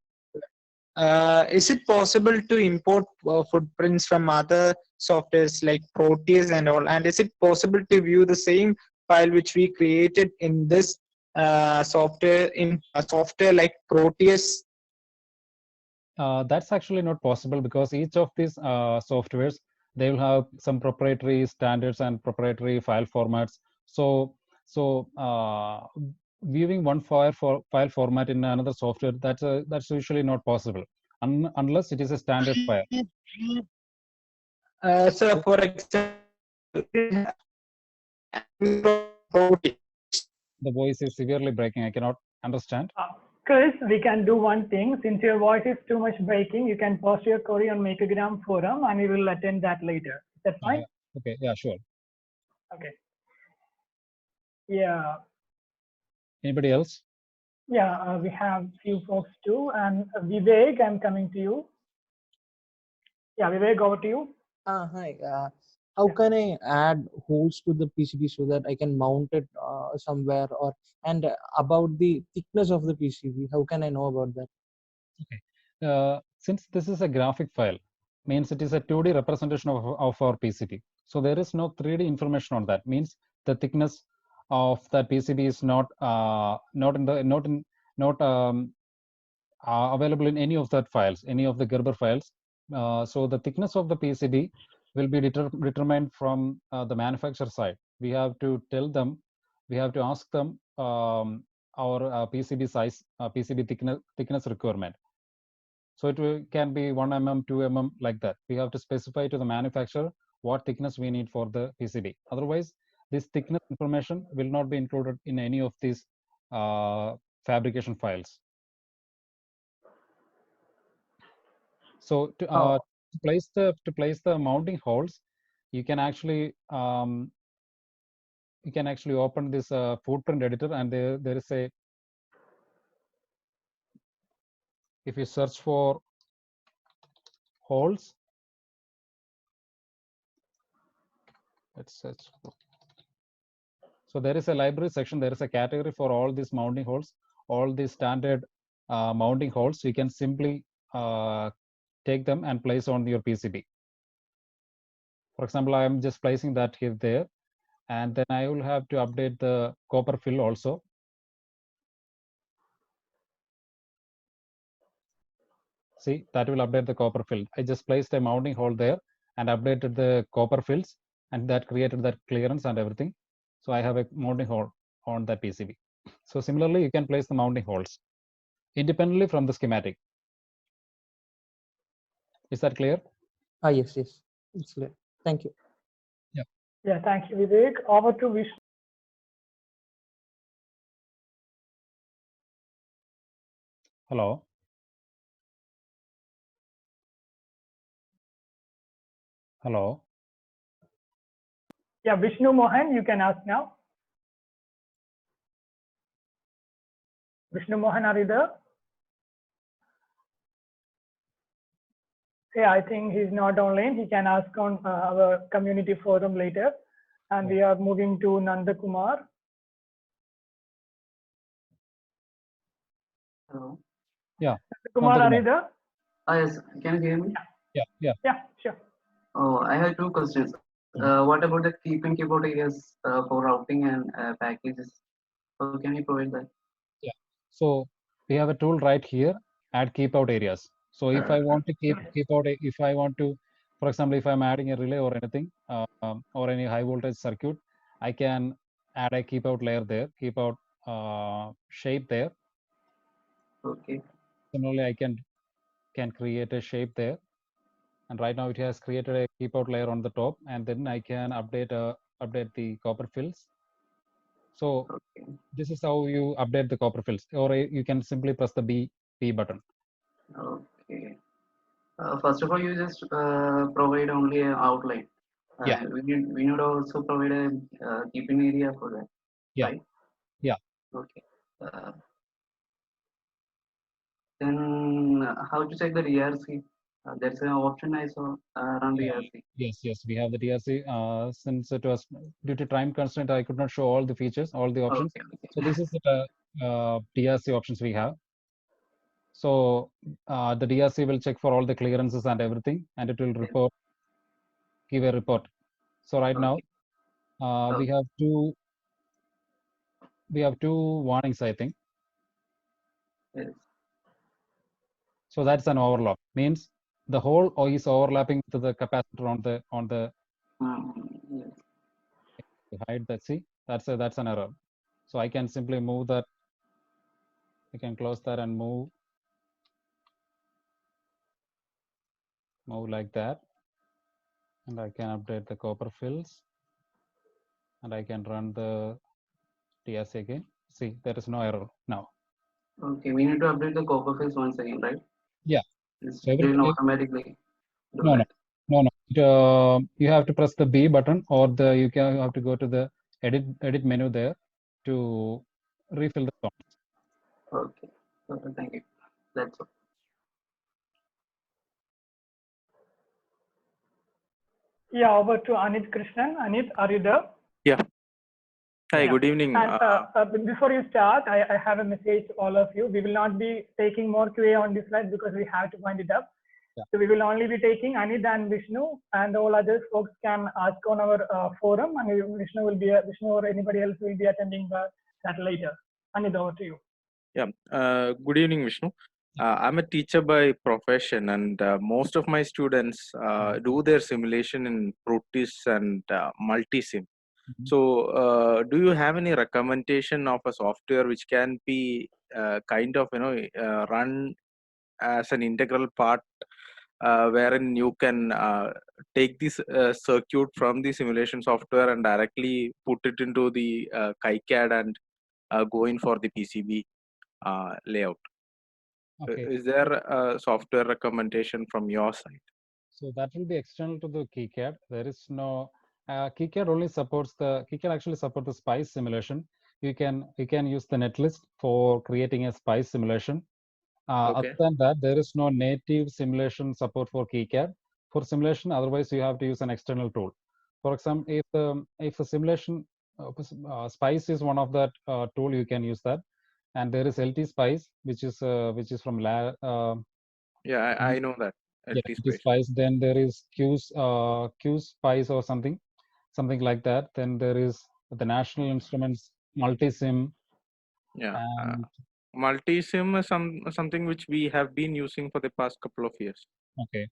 Is it possible to import footprints from other softwares like Proteus and all? And is it possible to view the same file which we created in this software, in a software like Proteus? That's actually not possible because each of these softwares, they will have some proprietary standards and proprietary file formats. So viewing one file format in another software, that's usually not possible unless it is a standard file. So for example, the voice is severely breaking. I cannot understand. Chris, we can do one thing. Since your voice is too much breaking, you can post your query on Makergram forum and we will attend that later. Is that fine? Okay, yeah, sure. Okay. Yeah. Anybody else? Yeah, we have few folks too. And Vivek, I'm coming to you. Yeah, Vivek, over to you. Hi. How can I add holes to the PCB so that I can mount it somewhere, and about the thickness of the PCB? How can I know about that? Okay. Since this is a graphic file, means it is a 2D representation of our PCB. So there is no 3D information on that. Means the thickness of that PCB is not available in any of that files, any of the Gerber files. So the thickness of the PCB will be determined from the manufacturer side. We have to tell them, we have to ask them our PCB size, PCB thickness requirement. So it can be 1 mm, 2 mm, like that. We have to specify to the manufacturer what thickness we need for the PCB. Otherwise, this thickness information will not be included in any of these fabrication files. So to place the mounting holes, you can actually open this footprint editor, and there is a, if you search for holes, let's search for, so there is a library section, there is a category for all these mounting holes, all these standard mounting holes. You can simply take them and place on your PCB. For example, I am just placing that here there, and then I will have to update the copper fill also. See, that will update the copper fill. I just placed a mounting hole there and updated the copper fills, and that created that clearance and everything. So I have a mounting hole on that PCB. So similarly, you can place the mounting holes independently from the schematic. Is that clear? Yes, it's clear. Thank you. Yeah, thank you, Vivek. Over to Vishnu. Hello. Hello. Yeah, Vishnu Mohan, you can ask now. Vishnu Mohan, are you there? Yeah, I think he's not online. He can ask on our community forum later. And we are moving to Nanda Kumar. Hello. Yeah. Kumar, Nanda are you there? Yes, can you hear me? Yeah. Yeah, sure. Oh, I have two questions. What about the keep and keyboard areas for routing and packages? How can you provide that? Yeah. So we have a tool right here, add keep out areas. So if I want to keep out, if I want to, for example, if I'm adding a relay or anything, or any high voltage circuit, I can add a keep out layer there, keep out shape there. Okay. Similarly, I can create a shape there. And right now it has created a keep out layer on the top, and then I can update the copper fills. So Okay. this is how you update the copper fills, or you can simply press the B button. Okay. First of all, you just provide only an outline. Yeah. We need also provide a keeping area for that. Yeah. Right? Yeah. Okay. Then how to check the DRC? There's an option I saw run DRC. Yes, we have the DRC. Since it was due to time constraint, I could not show all the features, all the options. Okay. So this is the DRC options we have. So the DRC will check for all the clearances and everything, and it will report, give a report. So right now, we have two warnings, I think. Yes. So that's an overlap. Means the whole is overlapping to the capacitor on the Yes. hide that. See, that's an error. So I can simply move that. I can close that and move like that, and I can update the copper fills, and I can run the DRC again. See, there is no error now. Okay, we need to update the copper fills once again, right? Yeah. It's So doing automatically. no. You have to press the B button, or you have to go to the edit menu there to refill the fonts. Okay. Thank you. That's all. Yeah, over to Anit Krishnan. Anit, are you there? Yeah. Hi, Yeah. good evening. And before you start, I have a message to all of you. We will not be taking more QA on this slide because we have to wind it up. Yeah. So we will only be taking Anit and Vishnu, and all other folks can ask on our forum, and Vishnu or anybody else will be attending that later. Anit, over to you. Yeah. Good evening, Vishnu. I'm a teacher by profession, and most of my students do their simulation in Protis and Multisim. So, do you have any recommendation of a software which can be kind of run as an integral part, wherein you can take this circuit from the simulation software and directly put it into the KiCad and go in for the PCB layout? Okay. Is there a software recommendation from your side? So that will be external to the KiCad. There is no KiCad only supports KiCad actually supports the SPICE simulation. You can use the netlist for creating a SPICE simulation. Okay. Other than that, there is no native simulation support for KiCad. For simulation, otherwise you have to use an external tool. For example, if a simulation SPICE is one of that tool, you can use that. And there is LT SPICE, which is from Yeah, I know that. LT SPICE. Then there is Q SPICE or something like that. Then there is the National Instruments Multisim. Yeah. And Multisim is something which we have been using for the past couple of years. Okay.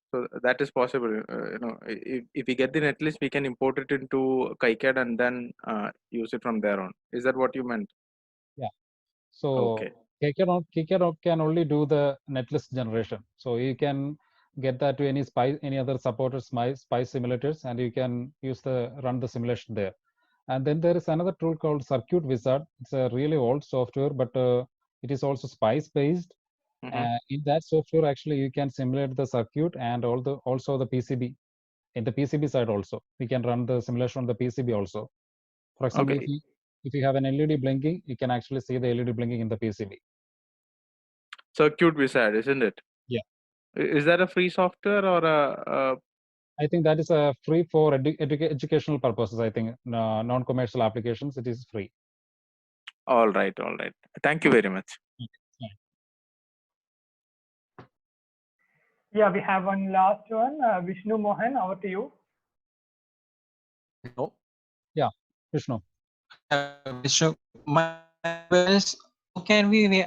So that is possible. If we get the netlist, we can import it into KiCad and then use it from there on. Is that what you meant? Yeah. So okay. KiCad can only do the netlist generation. So you can get that to any other supported SPICE simulators, and you can run the simulation there. And then there is another tool called Circuit Wizard. It's a really old software, but it is also SPICE based. In that software, actually, you can simulate the circuit and also the PCB. In the PCB side also, we can run the simulation on the PCB also. For example, Okay. if you have an LED blinking, you can actually see the LED blinking in the PCB. Circuit Wizard, isn't it? Yeah. Is that a free software or a I think that is free for educational purposes. I think non-commercial applications, it is free. all right, all right. Thank you very much. Yeah, we have one last one. Vishnu Mohan, over to you. Hello. Yeah, Vishnu. Vishnu, my question is, how can we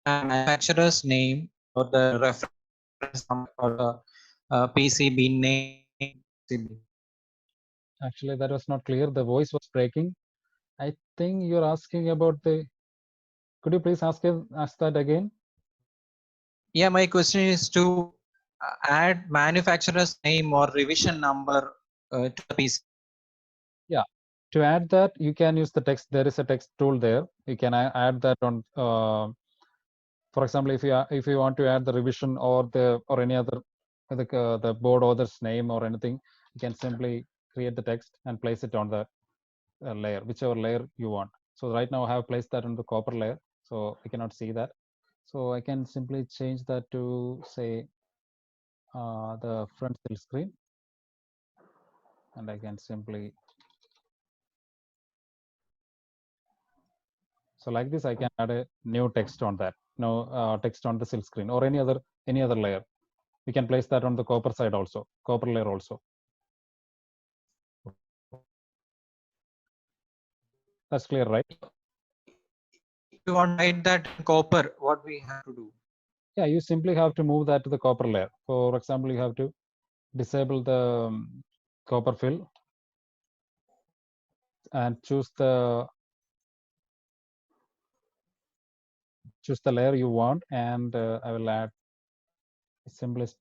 manufacturer's name or the reference number or the PCB name? Actually, that was not clear. The voice was breaking. I think you're asking about the. Could you please ask that again? Yeah, my question is to add manufacturer's name or revision number to the PC. Yeah, to add that, you can use the text. There is a text tool there. You can add that on. For example, if you want to add the revision or any other the board author's name or anything, you can simply create the text and place it on the layer, whichever layer you want. So right now I have placed that on the copper layer, so I cannot see that. So I can simply change that to say the front fill screen, and I can simply. So like this, I can add a new text on that. No text on the silk screen or any other layer. We can place that on the copper side also, copper layer also. That's clear, right? If you want to write that in copper, what we have to do? Yeah, you simply have to move that to the copper layer. For example, you have to disable the copper fill and choose the layer you want, and I will add simplest.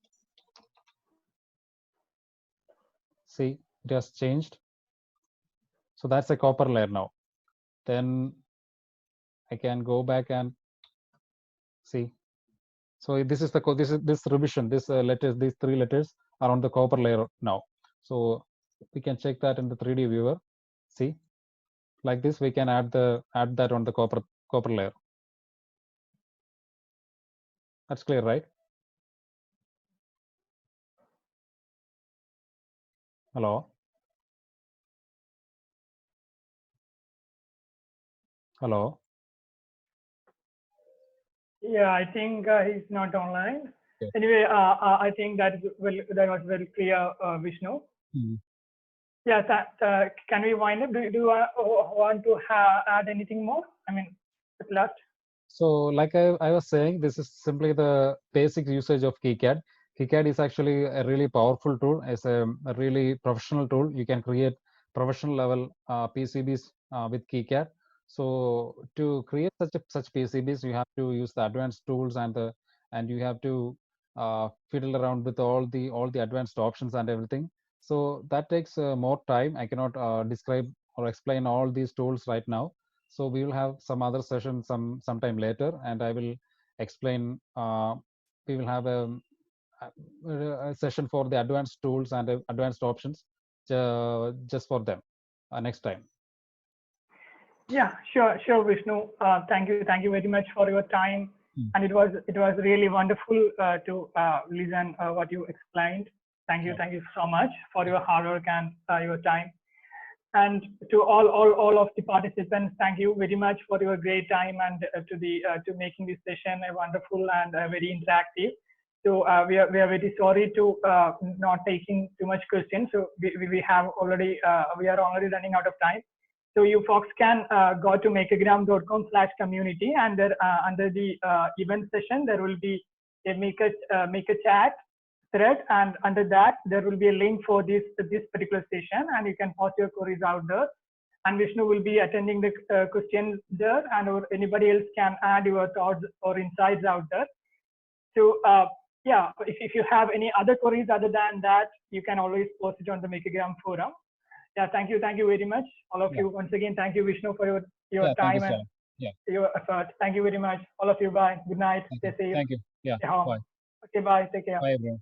See, it has changed. So that's a copper layer now. Then I can go back and see. So this is this revision. This letters, these 3 letters are on the copper layer now. So we can check that in the 3D viewer. See, like this, we can add that on the copper layer. That's clear, right? Hello. Hello. Yeah, I think he's not online. Okay. Anyway, I think that was very clear, Vishnu. Yeah, can we wind up? Do you want to add anything more? I mean, at last. So like I was saying, this is simply the basic usage of KiCad. KiCad is actually a really powerful tool. It's a really professional tool. You can create professional level PCBs with KiCad. So to create such PCBs, you have to use the advanced tools and you have to fiddle around with all the advanced options and everything. So that takes more time. I cannot describe or explain all these tools right now. So we will have some other session sometime later, and I will explain. We will have a session for the advanced tools and advanced options just for them next time. Yeah, sure, Vishnu. Thank you very much for your time, and it was really wonderful to listen what you explained. Thank you so much for your hard work and your time. And to all of the participants, thank you very much for your great time and to making this session a wonderful and very interactive. So we are very sorry to not taking too much questions. So we are already running out of time. So you folks can go to makeagram.com/community, and there under the event session there will be a make a chat thread, and under that there will be a link for this particular session, and you can post your queries out there, and Vishnu will be attending the questions there, and or anybody else can add your thoughts or insights out there. So yeah, if you have any other queries other than that, you can always post it on the Makeagram forum. Yeah, thank you very much, all of you. Once again, thank you, Vishnu, for your time. You, and Yeah. your effort. Thank you very much, all of you. Bye. Good night. Stay safe. Thank you. Yeah. Stay home. Bye. Okay. Bye. Take care. Bye, everyone.